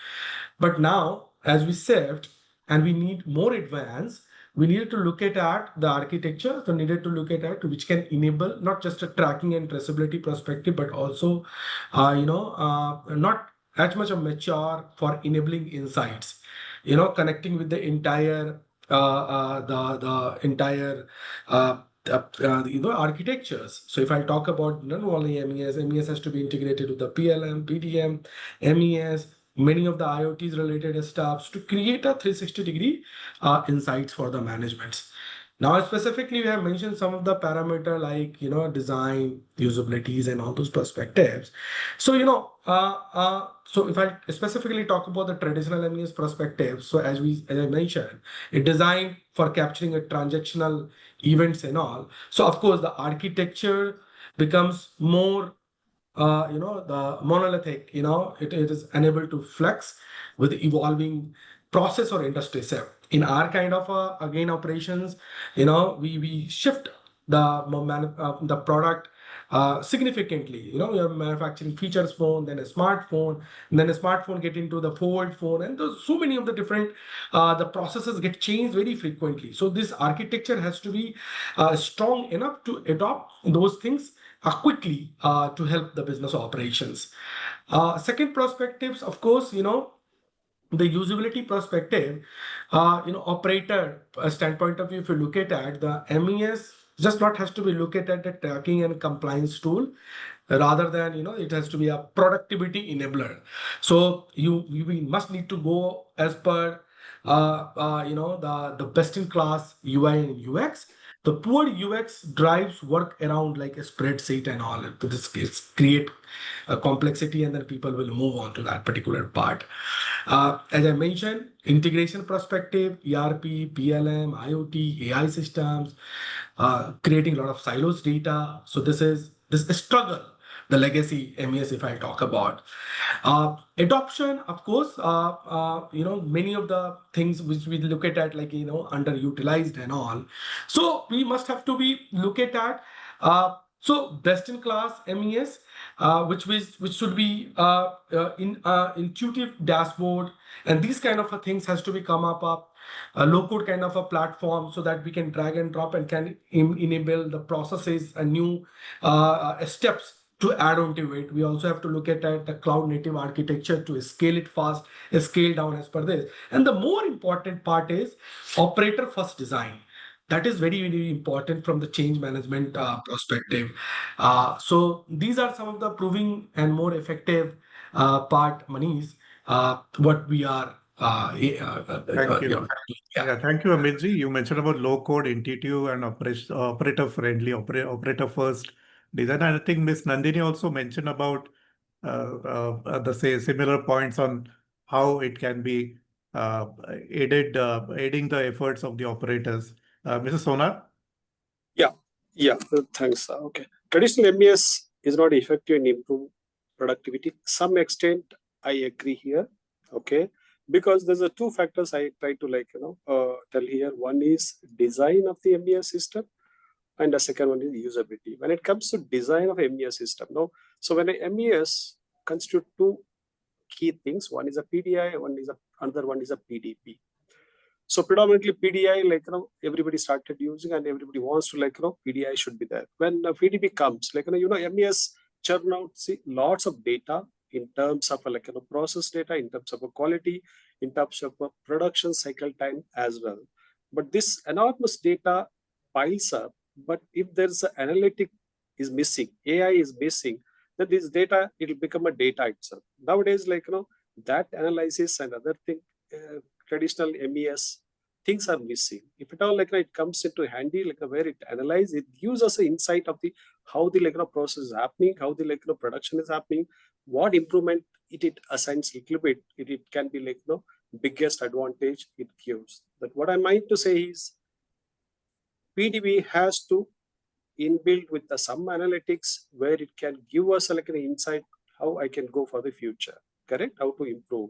But now, as we shift and we need more advanced, we needed to look at the architecture, so needed to look at which can enable not just a tracking and traceability perspective, but also, not as much of mature for enabling insights, connecting with the entire the entire architectures. So if I talk about not only MES has to be integrated with the PLM, PDM, MES, many of the IoTs related stuffs to create a 360-degree insights for the managements. Now, specifically, we have mentioned some of the parameter like, design, usabilities, and all those perspectives. So, so if I specifically talk about the traditional MES perspective, so as I mentioned, it designed for capturing a transactional events and all. So, of course, the architecture becomes more the monolithic, it is unable to flex with evolving process or industry shift. In our kind of again operations, we shift the product significantly. We are manufacturing features phone, then a smartphone, and then a smartphone get into the fold phone, and there's so many of the different the processes get changed very frequently. So this architecture has to be strong enough to adopt those things quickly to help the business operations. Second perspectives, of course, the usability perspective, operator standpoint of view, if you look at the MES, just not has to be looked at the tracking and compliance tool, rather than it has to be a productivity enabler. So we must need to go as per the best in class UI and UX. The poor UX drives work around like a spreadsheet and all. This create a complexity, and then people will move on to that particular part. As I mentioned, integration perspective, ERP, PLM, IoT, AI systems, creating a lot of silos data. So this is a struggle, the legacy MES, if I talk about. Adoption, of course, many of the things which we look at like, underutilized and all. So we must have to be look at so best in class MES, which should be intuitive dashboard, and these kind of things has to be come up a low code kind of a platform, so that we can drag and drop and can enable the processes and new steps to add on to it. We also have to look at the cloud native architecture to scale it fast, scale down as per this. And the more important part is operator first design. That is very important from the change management perspective. So these are some of the proving and more effective part, Manish, what we are. Thank you. Yeah. Thank you, Amitji. You mentioned about low code, intuitive, and operator friendly, operator first design. And I think Ms. Nandini also mentioned about the similar points on how it can be aiding the efforts of the operators. Mrs. Sonar? Thanks. Okay. Traditional MES is not effective in improving productivity. Some extent, I agree here. Okay. because there's a two factors I try to tell here. One is design of the MES system, and the second one is usability. When it comes to design of MES system, no, so when a MES constitute two key things, one is a PDI, another one is a PDP. So predominantly PDI, everybody started using, and everybody wants to PDI should be there. When PDP comes, MES churn out lots of data in terms of process data, in terms of quality, in terms of production cycle time as well. But this enormous data piles up. But if there's an analytic is missing, AI is missing, then this data, it will become a data itself. Nowadays, that analysis and other thing, traditional MES things are missing. If at all it comes into handy, where it analyzes, it gives us an insight of the how the process is happening, how the production is happening, what improvement it assigns little bit, it can be biggest advantage it gives. But what I meant to say is PDB has to inbuilt with some analytics where it can give us an insight how I can go for the future, correct? How to improve.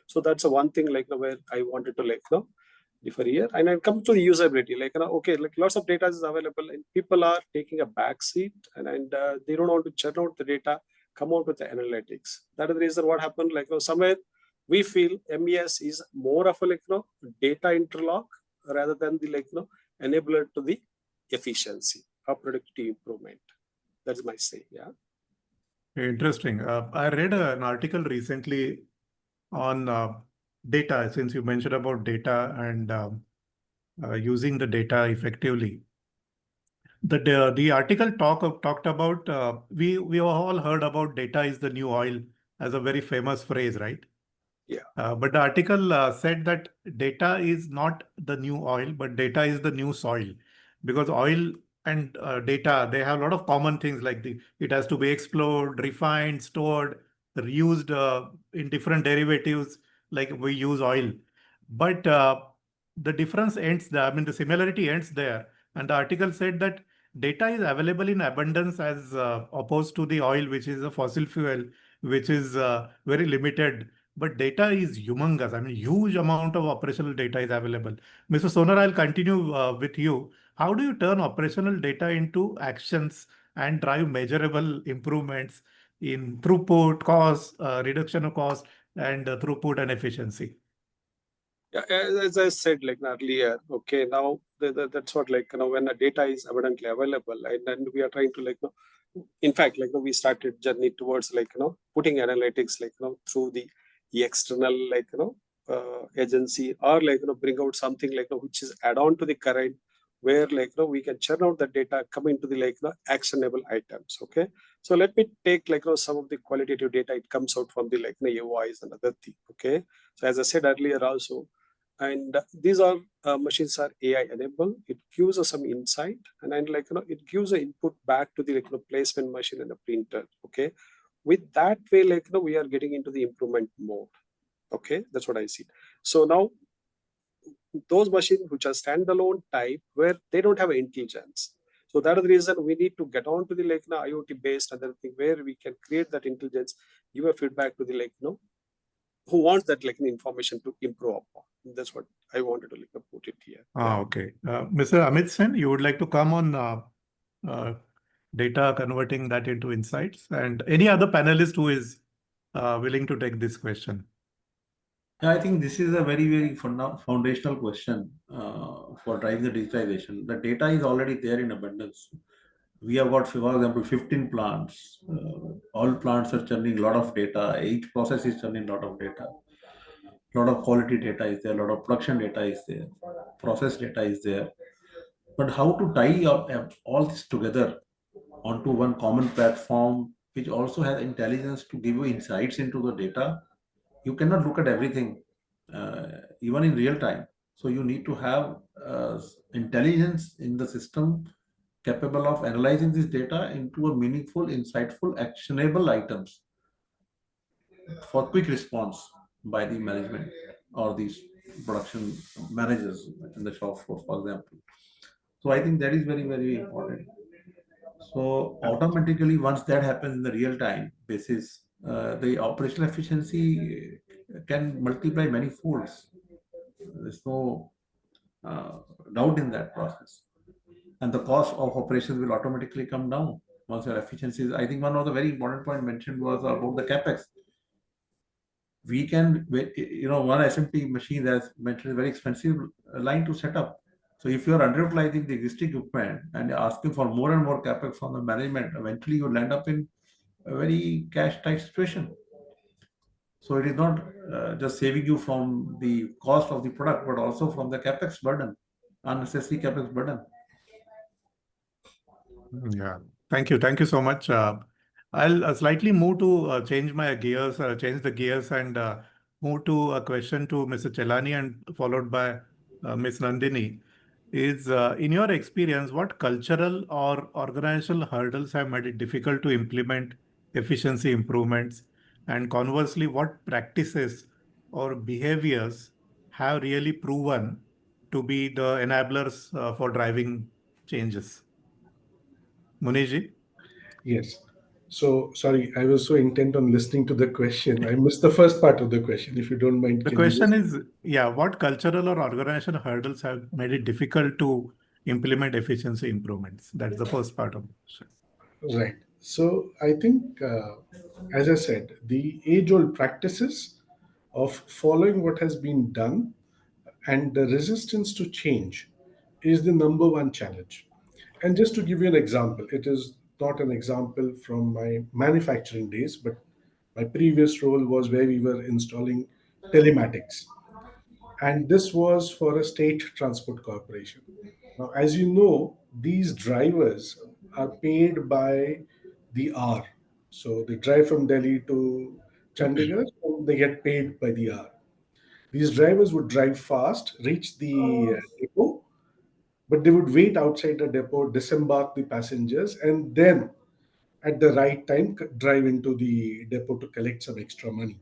So that's a one thing where I wanted to differ here. And I come to the usability, okay, lots of data is available and people are taking a back seat and they don't want to churn out the data, come out with the analytics. That is the reason what happened, somewhere we feel MES is more of a data interlock rather than the enabler to the efficiency or productivity improvement. That's my say. Yeah. Interesting. I read an article recently on data, since you mentioned about data and using the data effectively. The article talked about we all heard about data is the new oil as a very famous phrase, right? Yeah. But the article said that data is not the new oil, but data is the new soil, because oil and data, they have a lot of common things like it has to be explored, refined, stored, reused in different derivatives like we use oil. But the difference ends there. I mean, the similarity ends there. And the article said that data is available in abundance as opposed to the oil, which is a fossil fuel, which is very limited. But data is humongous. I mean, huge amount of operational data is available. Mr. Sonar, I'll continue with you. How do you turn operational data into actions and drive measurable improvements in throughput, cost, reduction of cost, and throughput and efficiency? Yeah, as I said earlier, okay, now that's what when the data is abundantly available, and then we are trying to in fact we started journey towards putting analytics through the external agency, or bring out something which is add on to the current, where we can churn out the data, come into the actionable items. Okay, so let me take some of the qualitative data. It comes out from the UIs and other thing. Okay, so as I said earlier also, and these are machines are AI enabled. It gives us some insight, and then it gives an input back to the placement machine and the printer. Okay, with that way we are getting into the improvement mode. Okay, that's what I see. So now those machines which are standalone type, where they don't have intelligence. So that is the reason we need to get on to the IoT based other thing, where we can create that intelligence, give a feedback to the who wants that information to improve upon. That's what I wanted to put it here. Okay. Mr. Amit Sen, you would like to come on data, converting that into insights, and any other panelist who is willing to take this question? Yeah, I think this is a very, very foundational question for driving the digitization. The data is already there in abundance. We have got, for example, 15 plants. All plants are churning a lot of data. Each process is churning a lot of data. A lot of quality data is there. A lot of production data is there. Process data is there. But how to tie up all this together onto one common platform, which also has intelligence to give you insights into the data? You cannot look at everything, even in real time. So you need to have intelligence in the system capable of analyzing this data into a meaningful, insightful, actionable items for quick response by the management or these production managers in the shop floor, for example. So I think that is very, very important. So automatically, once that happens in the real time basis, the operational efficiency can multiply many folds. There's no doubt in that process. And the cost of operations will automatically come down once your efficiencies. I think one of the very important point mentioned was about the capex. We can, one SMT machine, as mentioned, is very expensive line to set up. So if you are underutilizing the existing equipment and asking for more and more capex from the management, eventually you land up in a very cash tight situation. So it is not just saving you from the cost of the product, but also from the capex burden, unnecessary capex burden. Yeah, thank you. Thank you so much. I'll slightly move to change the gears and move to a question to Mr. Chelani and followed by Ms. Nandini. In your experience, what cultural or organizational hurdles have made it difficult to implement efficiency improvements? And conversely, what practices or behaviors have really proven to be the enablers for driving changes? Muniji? Yes. So, sorry, I was so intent on listening to the question. I missed the first part of the question. If you don't mind, The can you question just... is, yeah, what cultural or organizational hurdles have made it difficult to implement efficiency improvements? That's the first part of the question. Right. So, I think, as I said, the age-old practices of following what has been done and the resistance to change is the number one challenge. And just to give you an example, it is not an example from my manufacturing days, but my previous role was where we were installing telematics. And this was for a state transport corporation. Now, as you know, these drivers are paid by the hour. So they drive from Delhi to Chandigarh, and they get paid by the hour. These drivers would drive fast, reach the depot, but they would wait outside the depot, disembark the passengers, and then at the right time drive into the depot to collect some extra money.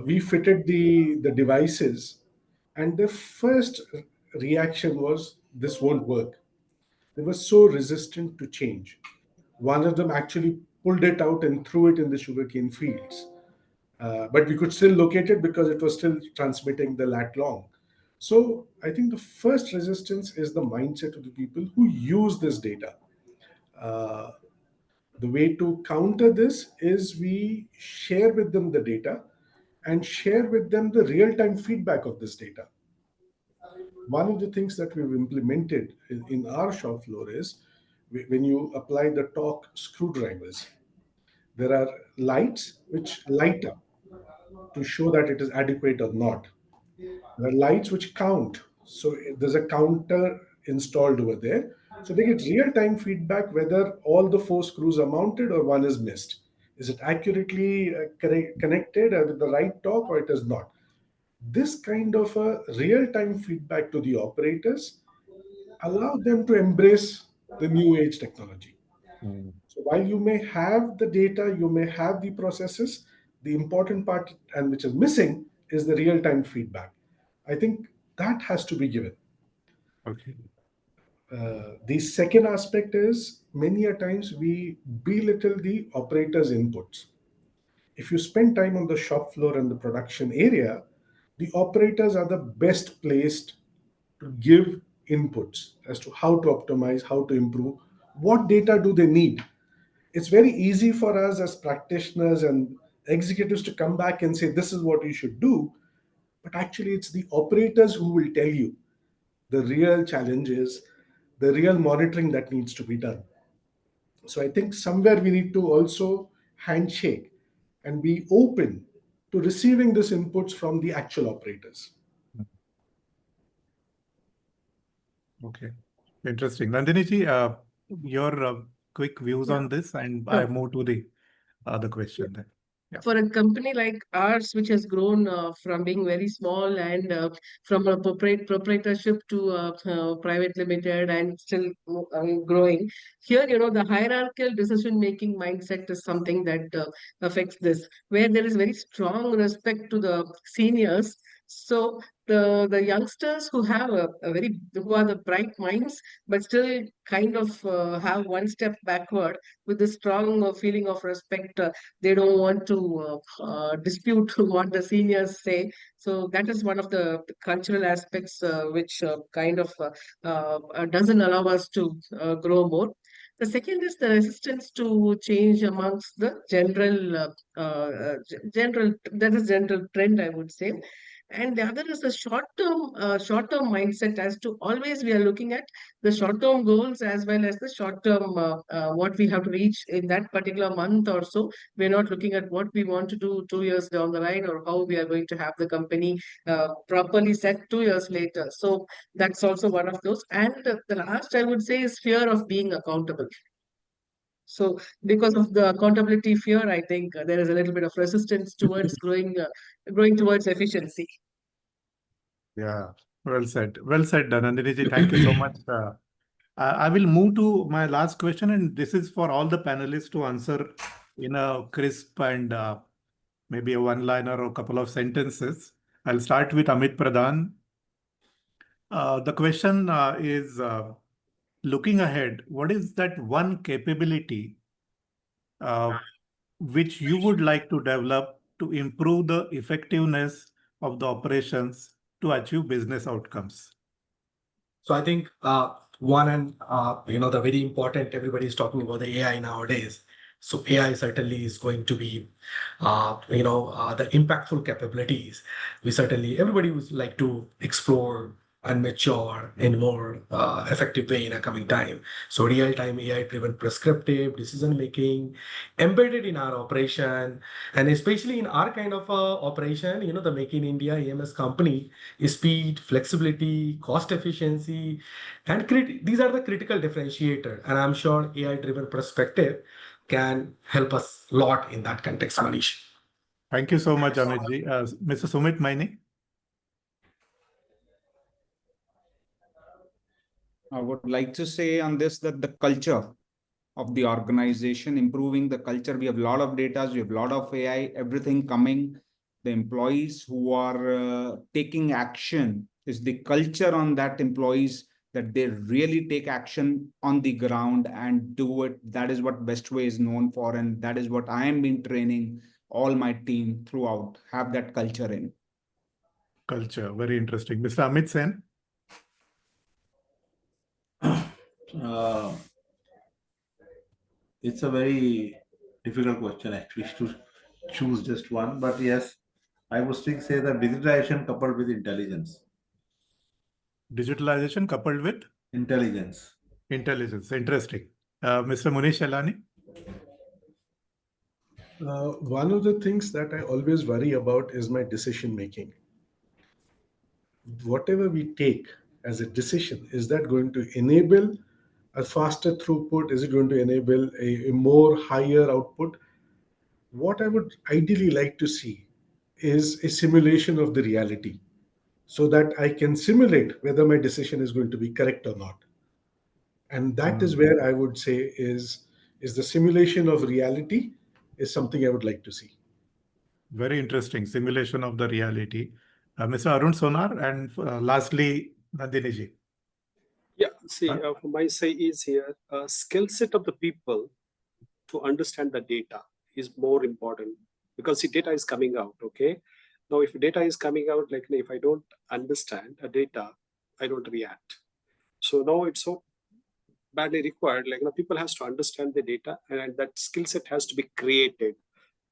We fitted the devices, and the first reaction was this won't work. They were so resistant to change. One of them actually pulled it out and threw it in the sugarcane fields. But we could still locate it because it was still transmitting the lat long. So I think the first resistance is the mindset of the people who use this data. Uh, the way to counter this is we share with them the data and share with them the real time feedback of this data. One of the things that we've implemented in our shop floor is when you apply the torque screwdrivers, there are lights which light up to show that it is adequate or not. There are lights which count. So there's a counter installed over there. So they get real time feedback whether all the four screws are mounted or one is missed. Is it accurately connected with the right torque or it is not? This kind of a real time feedback to the operators allow them to embrace the new age technology. So while you may have the data, you may have the processes, the important part and which is missing is the real time feedback. I think that has to be given. Okay. The second aspect is many a times we belittle the operator's inputs. If you spend time on the shop floor and the production area, the operators are the best placed to give inputs as to how to optimize, how to improve, what data do they need. It's very easy for us as practitioners and executives to come back and say, this is what you should do. But actually, it's the operators who will tell you the real challenges, the real monitoring that needs to be done. So I think somewhere we need to also handshake and be open to receiving these inputs from the actual operators. Okay. Interesting. Nandini ji, your quick views Yeah. on this, and Sure. I move to the other question then. Yeah. For a company like ours, which has grown from being very small and from a proprietorship to private limited and still growing, here, the hierarchical decision-making mindset is something that affects this, where there is very strong respect to the seniors. So the youngsters who have who are the bright minds, but still kind of have one step backward with the strong feeling of respect. They don't want to dispute what the seniors say. So that is one of the cultural aspects which kind of doesn't allow us to grow more. The second is the resistance to change amongst the general, that is general trend, I would say. And the other is the short-term mindset, as to always we are looking at the short-term goals as well as the short-term what we have to reach in that particular month or so. We're not looking at what we want to do 2 years down the line, or how we are going to have the company properly set 2 years later. So that's also one of those. And the last I would say is fear of being accountable. So because of the accountability fear, I think there is a little bit of resistance towards growing towards efficiency. Yeah, well said. Well said, Nandini. Thank you so much. I will move to my last question, and this is for all the panelists to answer in a crisp and maybe a one-liner or a couple of sentences. I'll start with Amit Pradhan. The question is, looking ahead, what is that one capability which you would like to develop to improve the effectiveness of the operations to achieve business outcomes? So I think one and the very important, everybody is talking about the AI nowadays. So AI certainly is going to be the impactful capabilities. We certainly, everybody would like to explore and mature in more effective way in a coming time. So real-time AI-driven prescriptive decision making embedded in our operation, and especially in our kind of operation, the Make in India EMS company, speed, flexibility, cost efficiency, and these are the critical differentiator. And I'm sure AI-driven perspective can help us a lot in that context, Manish. Thank you so much, Amitji. Mr. Sumit Maini. I would like to say on this that the culture of the organization, improving the culture. We have a lot of data, we have a lot of AI, everything coming. The employees who are taking action, is the culture on that employees that they really take action on the ground and do it. That is what Bestway is known for, and that is what I am been training all my team throughout. Have that culture in. Culture, very interesting. Mr. Amit Sen. It's a very difficult question actually to choose just one, but yes, I would still say that digitalization coupled with intelligence. Digitalization coupled with Intelligence. Intelligence. Interesting. Mr. Munish Shalani. One of the things that I always worry about is my decision making. Whatever we take as a decision, is that going to enable a faster throughput? Is it going to enable a more higher output? What I would ideally like to see is a simulation of the reality, so that I can simulate whether my decision is going to be correct or not. And that is where I would say is the simulation of reality is something I would like to see. Very interesting. Simulation of the reality. Mr. Arun Sonar, and lastly, Nandini ji. Yeah, see, from my side is here, skill set of the people to understand the data is more important, because the data is coming out, okay? Now, if data is coming out, like if I don't understand a data, I don't react. So now it's so badly required, like people has to understand the data, and that skill set has to be created,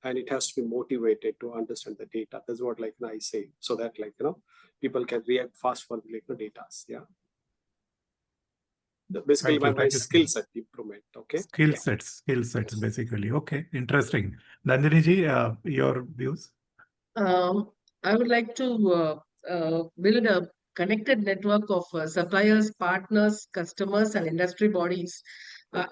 and it has to be motivated to understand the data. That's what I say, so that people can react fast for the data. Yeah. Basically, my skill set improvement. Okay. Skill sets, basically. Okay, interesting. Nandini ji, your views? I would like to build a connected network of suppliers, partners, customers, and industry bodies,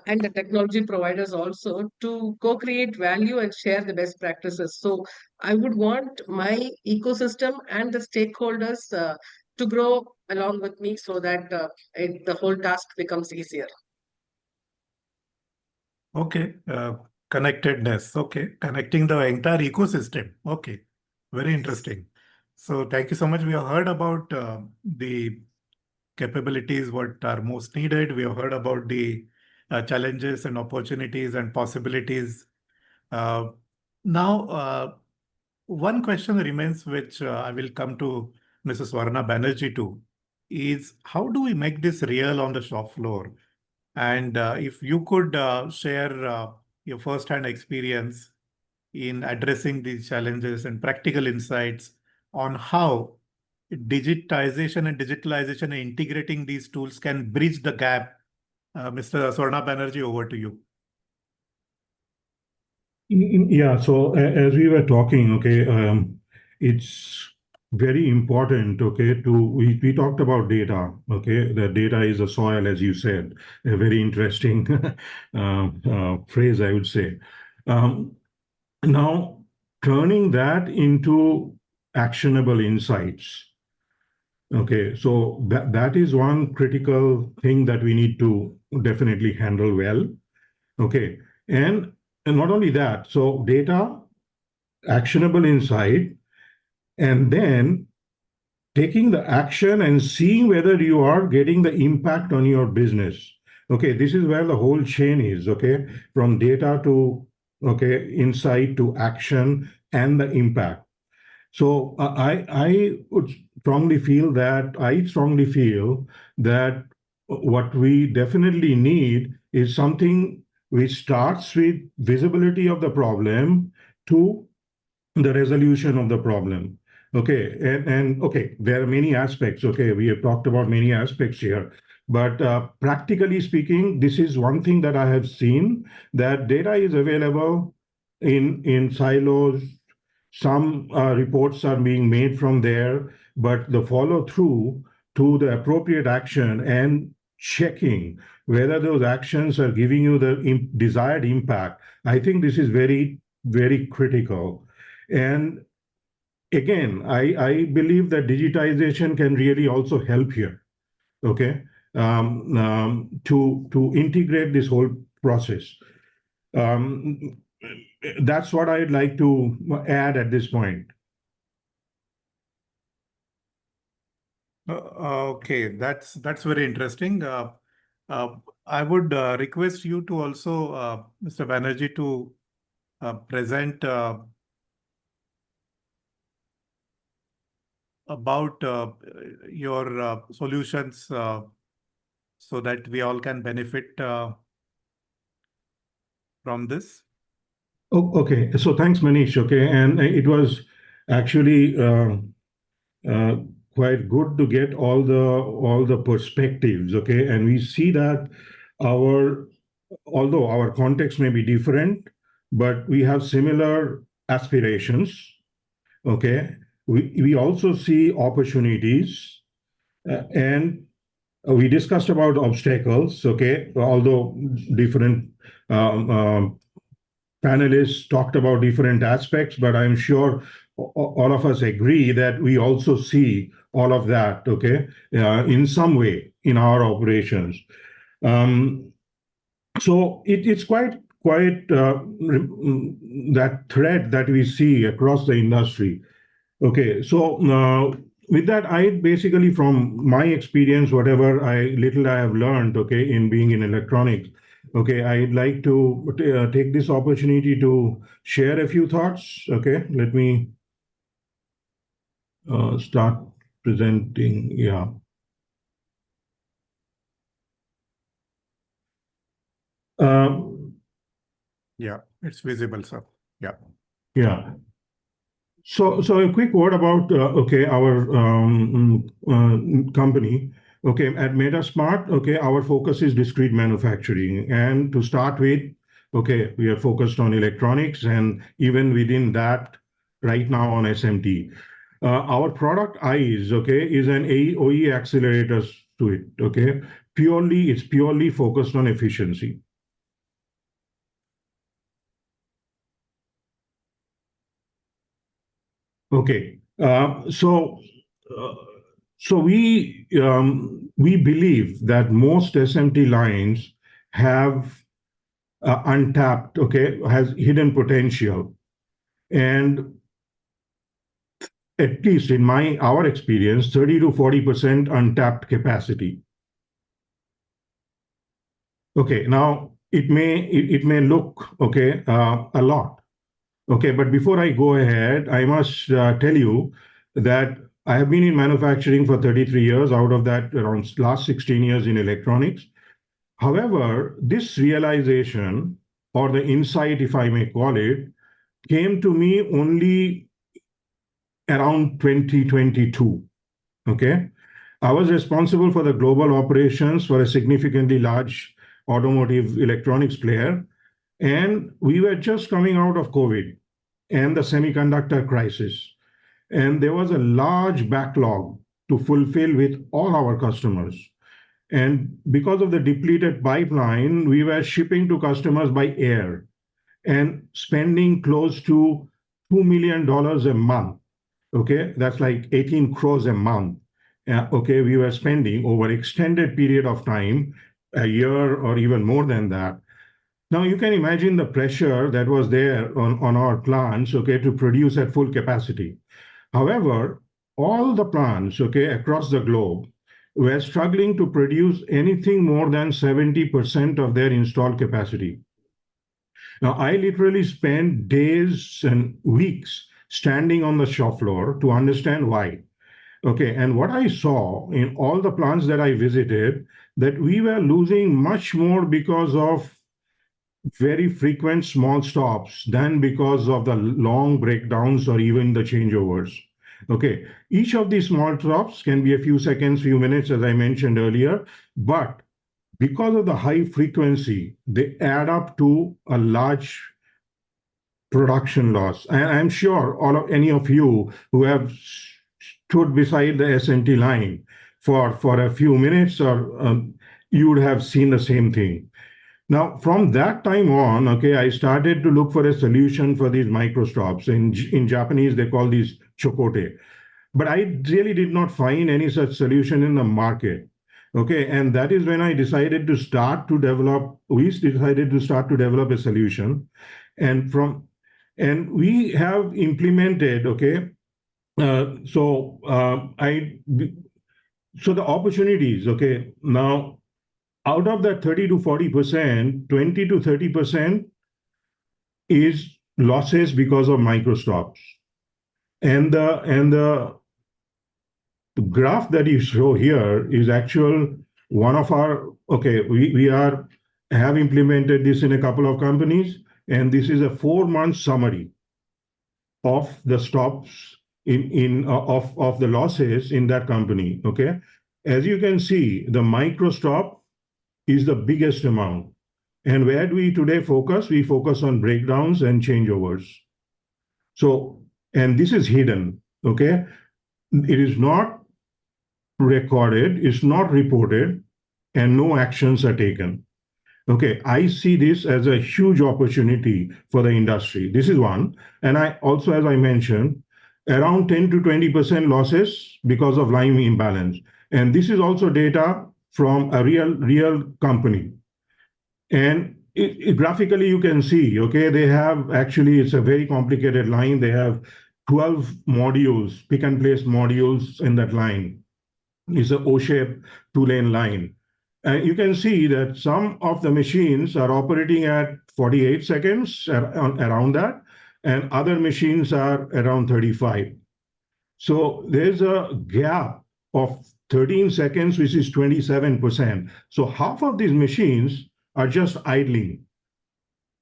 and the technology providers also, to co-create value and share the best practices. So I would want my ecosystem and the stakeholders to grow along with me, so that the whole task becomes easier. Okay, connectedness. Okay, connecting the entire ecosystem. Okay, very interesting. So thank you so much. We have heard about the capabilities, what are most needed. We have heard about the challenges and opportunities and possibilities. Uh, now, one question remains, which I will come to Mrs. Varna Banerjee to, is how do we make this real on the shop floor? And if you could share your first-hand experience in addressing these challenges and practical insights on how digitization and digitalization and integrating these tools can bridge the gap. Mr. Swarna Banerjee, over to you. Yeah, so as we were talking, okay, it's very important, okay, we talked about data, okay, the data is the soil, as you said, a very interesting phrase, I would say. Now, turning that into actionable insights. Okay, so that is one critical thing that we need to definitely handle well. Okay, and not only that, so data, actionable insight, and then taking the action and seeing whether you are getting the impact on your business. Okay, this is where the whole chain is, okay, from data to, okay, insight to action and the impact. So I would strongly feel that what we definitely need is something which starts with visibility of the problem to the resolution of the problem. Okay, and okay, there are many aspects. Okay, we have talked about many aspects here, but practically speaking, this is one thing that I have seen, that data is available in silos. Some reports are being made from there, but the follow through to the appropriate action and checking whether those actions are giving you the desired impact, I think this is very, very critical. And again, I believe that digitization can really also help here, okay, to integrate this whole process. That's what I'd like to add at this point. Okay, that's very interesting. I would request you to also, Mr. Banerjee, to present about your solutions so that we all can benefit from this. Oh, okay, so thanks, Manish. Okay, and it was actually quite good to get all the perspectives. Okay, and we see that although our context may be different, but we have similar aspirations. Okay, we also see opportunities, and we discussed about obstacles. Okay, although different panelists talked about different aspects, but I'm sure all of us agree that we also see all of that, okay, in some way in our operations. So it's quite that thread that we see across the industry. Okay, so with that, I basically, from my experience, whatever little I have learned, okay, in being in electronics, okay, I'd like to take this opportunity to share a few thoughts. Okay, let me start presenting. Yeah. Yeah, it's visible, sir. Yeah. Yeah. So a quick word about okay, our company. Okay, at metaSmart, okay, our focus is discrete manufacturing, and to start with, okay, we are focused on electronics, and even within that, right now on SMT. Our product ICE, okay, is an OE accelerator suite. Okay, it's purely focused on efficiency. Okay, so we believe that most SMT lines have untapped, okay, has hidden potential, and at least in our experience, 30 to 40% untapped capacity. Okay, now it may look okay a lot. Okay, but before I go ahead, I must tell you that I have been in manufacturing for 33 years. Out of that, around last 16 years in electronics. However, this realization or the insight, if I may call it, came to me only around 2022. Okay, I was responsible for the global operations for a significantly large automotive electronics player, and we were just coming out of COVID and the semiconductor crisis. And there was a large backlog to fulfill with all our customers. And because of the depleted pipeline, we were shipping to customers by air and spending close to $2 million a month. Okay, that's like 18 crores a month. Okay, we were spending over extended period of time, a year or even more than that. Now you can imagine the pressure that was there on our plants, okay, to produce at full capacity. However, all the plants, okay, across the globe were struggling to produce anything more than 70% of their installed capacity. Now, I literally spent days and weeks standing on the shop floor to understand why. Okay, and what I saw in all the plants that I visited, that we were losing much more because of very frequent small stops than because of the long breakdowns or even the changeovers. Okay, each of these small stops can be a few seconds, few minutes, as I mentioned earlier, but because of the high frequency, they add up to a large production loss. And I'm sure any of you who have stood beside the SMT line for a few minutes, or you would have seen the same thing. Now, from that time on, okay, I started to look for a solution for these microstops. In Japanese, they call these chokote. But I really did not find any such solution in the market. Okay, and that is when we decided to start to develop a solution. And we have implemented, okay, so the opportunities, okay, now out of that 30 to 40%, 20 to 30% is losses because of microstops. And the graph that you show here is actual one of our, okay, we have implemented this in a couple of companies, and this is a 4-month summary of the stops of the losses in that company. Okay, as you can see, the microstop is the biggest amount. And where do we today focus? We focus on breakdowns and changeovers. So, and this is hidden, okay? It is not recorded, it's not reported, and no actions are taken. Okay, I see this as a huge opportunity for the industry. This is one. And I also, as I mentioned, around 10 to 20% losses because of line imbalance. And this is also data from a real company. And graphically, you can see, okay, they have actually, it's a very complicated line. They have 12 modules, pick and place modules in that line. It's an O-shaped 2-lane line. And you can see that some of the machines are operating at 48 seconds, around that, and other machines are around 35. So there's a gap of 13 seconds, which is 27%. So half of these machines are just idling.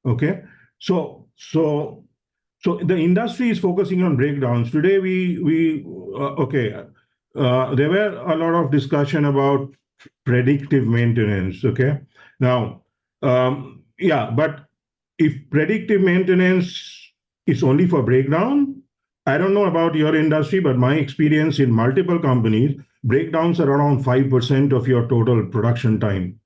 Okay, so the industry is focusing on breakdowns. Today, there were a lot of discussion about predictive maintenance. Okay, now, but if predictive maintenance is only for breakdown, I don't know about your industry, but my experience in multiple companies, breakdowns are around 5% of your total production time.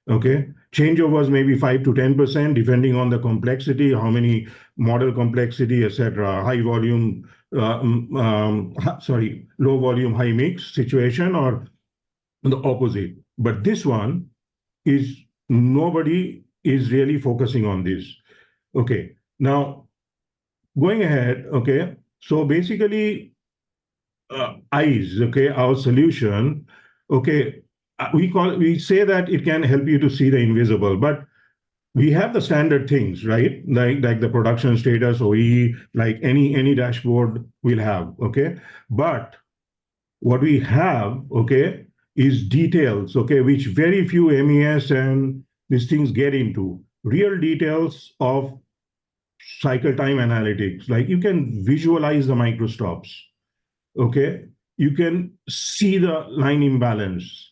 Okay, changeovers maybe 5 to 10%, depending on the complexity, how many model complexity, etc. High volume, low volume, high mix situation, or the opposite. But this one is nobody is really focusing on this. Okay, now going ahead. Okay, so basically, eyes, okay, our solution, okay, we say that it can help you to see the invisible, but we have the standard things, right? Like the production status, OE, like any dashboard we'll have, okay? But what we have, okay, is details, okay, which very few MES and these things get into. Real details of cycle time analytics, like you can visualize the microstops, okay? You can see the line imbalance.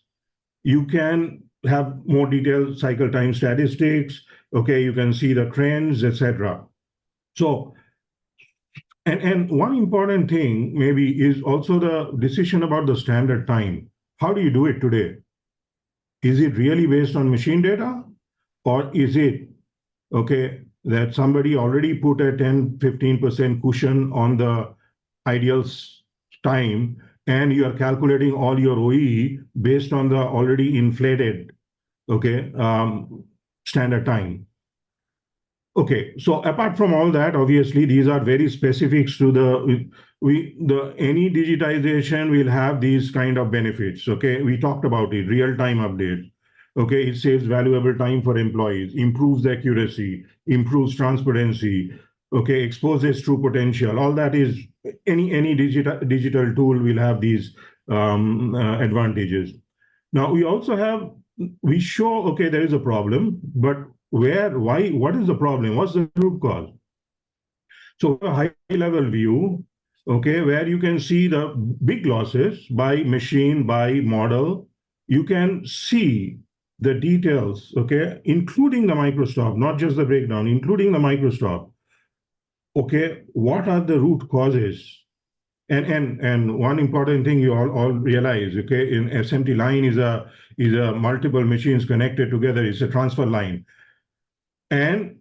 You can have more detailed cycle time statistics, okay? You can see the trends, etc. So, and one important thing maybe is also the decision about the standard time. How do you do it today? Is it really based on machine data? Or is it, okay, that somebody already put a 10-15% cushion on the ideal time, and you are calculating all your OE based on the already inflated, okay, standard time? Okay, so apart from all that, obviously these are very specifics to any digitization will have these kind of benefits. Okay, we talked about it, real-time updates. Okay, it saves valuable time for employees, improves accuracy, improves transparency. Okay, exposes true potential. All that is any digital tool will have these advantages. Now we show, okay, there is a problem, but why, what is the problem? What's the root cause? So a high level view, okay, where you can see the big losses by machine, by model. You can see the details, okay, including the microstop, not just the breakdown, including the microstop. Okay, what are the root causes? And one important thing you all realize, okay, in SMT line is a multiple machines connected together. It's a transfer line, and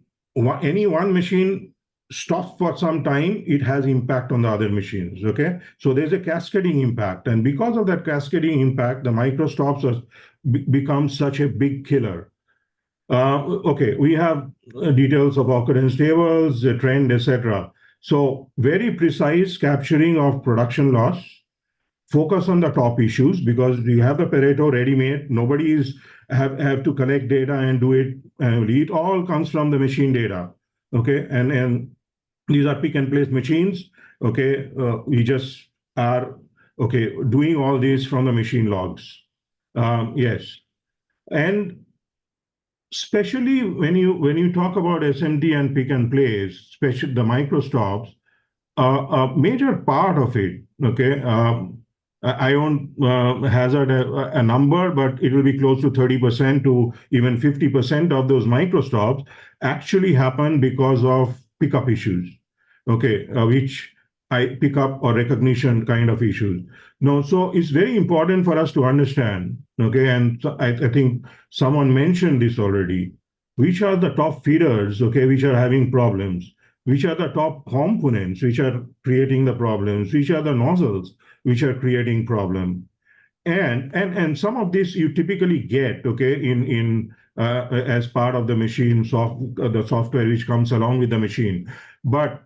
any one machine stops for some time, it has impact on the other machines. Okay, so there's a cascading impact, and because of that cascading impact, the microstops become such a big killer. Okay, we have details of occurrence tables, the trend, etc. So very precise capturing of production loss, focus on the top issues because you have the Pareto ready-made. Nobody is have to collect data and do it. It all comes from the machine data. Okay, and these are pick and place machines. Okay, we just are doing all this from the machine logs. Yes, and especially when you talk about SMT and pick and place, especially the microstops, a major part of it, okay, I won't hazard a number, but it will be close to 30% to even 50% of those microstops actually happen because of pickup issues, okay, which I pick up or recognition kind of issues. No, so it's very important for us to understand, okay, and I think someone mentioned this already, which are the top feeders, okay, which are having problems, which are the top components which are creating the problems, which are the nozzles which are creating problem, and some of this you typically get, okay, in as part of the machine the software which comes along with the machine, but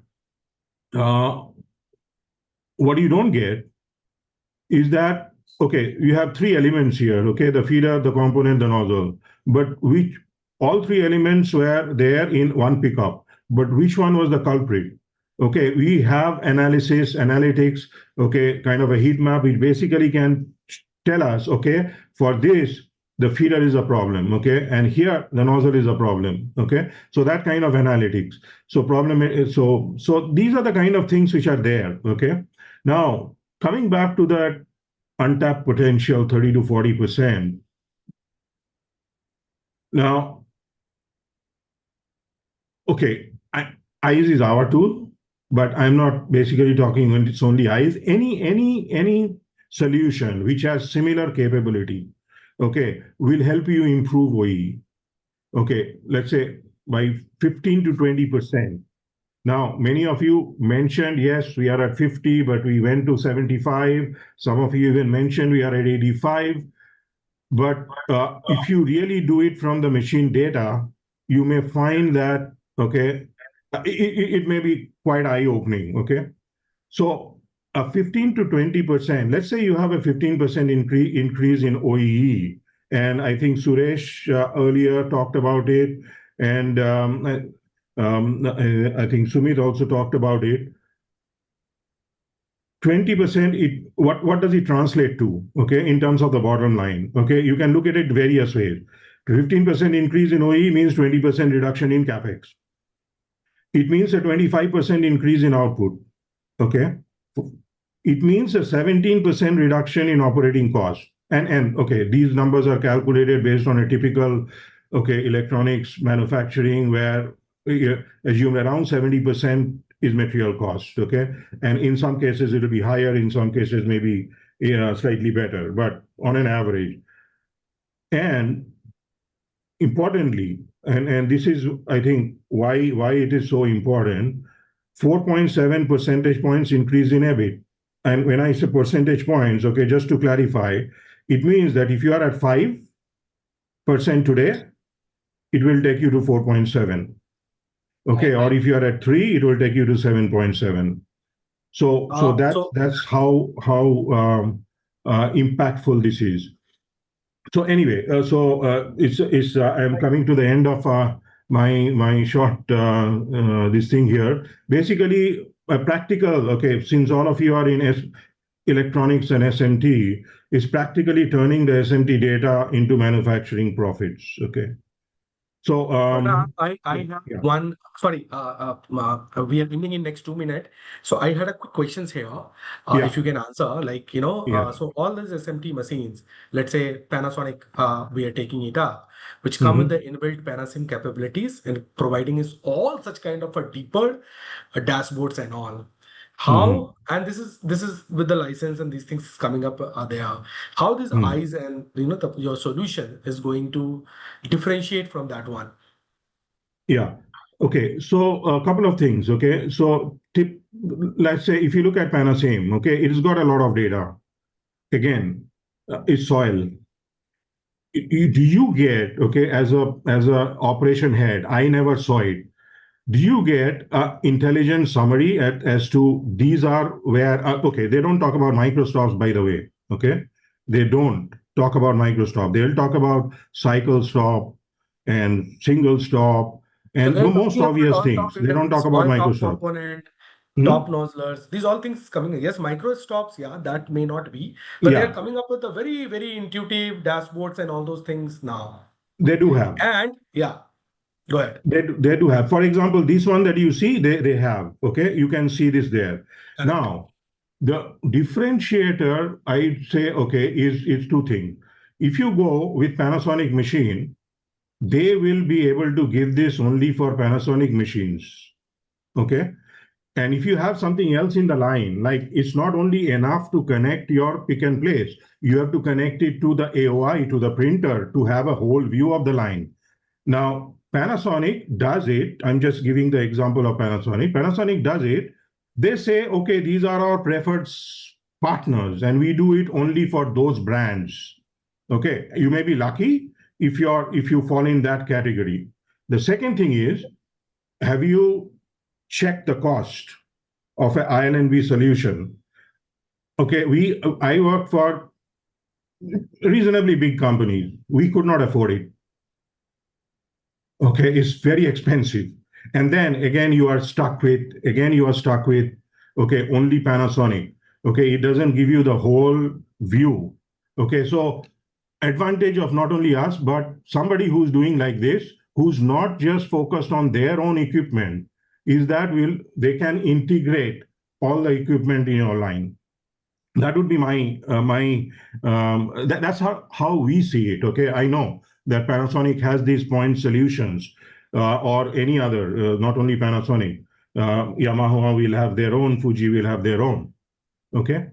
what you don't get is that, okay, you have three elements here, okay, the feeder, the component, the nozzle, but which all three elements were there in one pickup, but which one was the culprit? Okay, we have analytics, okay, kind of a heat map, which basically can tell us, okay, for this, the feeder is a problem, okay, and here the nozzle is a problem, okay, so that kind of analytics. So so these are the kind of things which are there, okay. Now, coming back to that untapped potential, 30 to 40%. Now, okay, eyes is our tool, but I'm not basically talking when it's only eyes. Any solution which has similar capability, okay, will help you improve OE. Okay, let's say by 15 to 20%. Now, many of you mentioned, yes, we are at 50, but we went to 75. Some of you even mentioned we are at 85. But if you really do it from the machine data, you may find that, okay, it may be quite eye-opening, okay? So a 15 to 20%, let's say you have a 15% increase in OEE, and I think Suresh earlier talked about it, and I think Sumit also talked about it. 20%, what does it translate to, okay, in terms of the bottom line? Okay, you can look at it various ways. 15% increase in OEE means 20% reduction in CapEx. It means a 25% increase in output, okay? It means a 17% reduction in operating costs. And okay, these numbers are calculated based on a typical, okay, electronics manufacturing where assume around 70% is material cost, okay? And in some cases it'll be higher, in some cases maybe slightly better, but on an average. And importantly, and this is, I think, why it is so important, 4.7 percentage points increase in EBIT. And when I say percentage points, okay, just to clarify, it means that if you are at 5% today, it will take you to 4.7. Okay, or if you are at 3, it will take you to 7.7. So that's how impactful this is. So anyway, it's I'm coming to the end of my short this thing here. Basically, practical. Okay, since all of you are in electronics and SMT, is practically turning the SMT data into manufacturing profits. Okay. So I have one. Sorry, we are ending in next 2 minutes. So I had a quick questions here. If you can answer, like so all these SMT machines, let's say Panasonic, we are taking it up, which come with the inbuilt PanaSim capabilities and providing us all such kind of a deeper dashboards and all. How and this is with the license and these things coming up there. How these eyes and your solution is going to differentiate from that one? Yeah. Okay. So a couple of things. Okay. So let's say if you look at PanaSim, okay, it's got a lot of data. Again, it's soil. Do you get, okay, as a operation head, I never saw it. Do you get an intelligent summary as to these are where, okay, they don't talk about microstops, by the way, okay? They don't talk about microstop. They'll talk about cycle stop and single stop and the most obvious things. They don't talk about microstop. Component, top nozzlers, these all things coming. Yes, micro stops, yeah, that may not be, but they're coming up with a very, very intuitive dashboards and all those things now. They do have. And yeah, go ahead. They do have. For example, this one that you see, they have. Okay, you can see this there. Correct. Now, the differentiator, I'd say, okay, is two things. If you go with Panasonic machine, they will be able to give this only for Panasonic machines. Okay. And if you have something else in the line, like it's not only enough to connect your pick and place, you have to connect it to the AOI, to the printer, to have a whole view of the line. Now, Panasonic does it. I'm just giving the example of Panasonic. Panasonic does it. They say, okay, these are our preferred partners, and we do it only for those brands. Okay, you may be lucky if you fall in that category. The second thing is, have you checked the cost of an INNB solution? Okay, I work for reasonably big companies. We could not afford it. Okay, it's very expensive. And then again, you are stuck with, okay, only Panasonic. Okay, it doesn't give you the whole view. Okay, so advantage of not only us, but somebody who's doing like this, who's not just focused on their own equipment, is that they can integrate all the equipment in your line. That would be that's how we see it. Okay, I know that Panasonic has these point solutions, or any other, not only Panasonic. Yamaha will have their own, Fuji will have their own. Okay,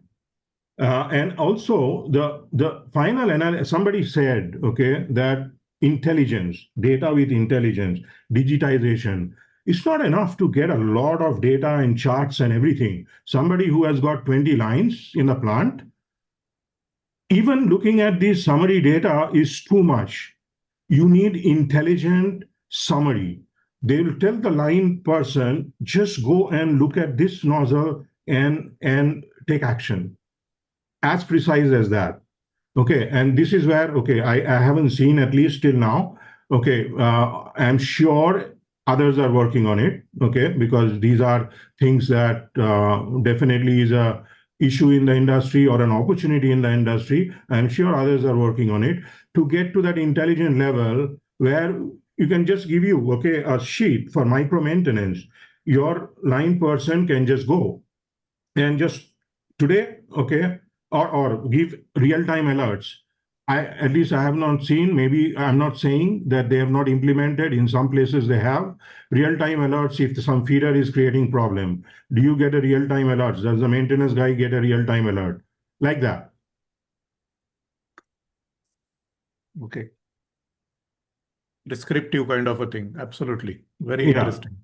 and also the final analysis. Somebody said, okay, that intelligence, data with intelligence, digitization. It's not enough to get a lot of data and charts and everything. Somebody who has got 20 lines in the plant, even looking at this summary data is too much. You need intelligent summary. They will tell the line person, just go and look at this nozzle and take action. As precise as that. Okay, and this is where, okay, I haven't seen, at least till now, okay, I'm sure others are working on it, okay, because these are things that definitely is a issue in the industry or an opportunity in the industry. I'm sure others are working on it to get to that intelligent level where you can just give you, okay, a sheet for micro maintenance. Your line person can just go and just today, okay, or give real-time alerts. At least I have not seen, maybe I'm not saying that they have not implemented. In some places they have real-time alerts. If some feeder is creating problem, do you get a real-time alert? Does the maintenance guy get a real-time alert? Like that. Okay. Descriptive kind of a thing. Absolutely. Very Yeah. interesting.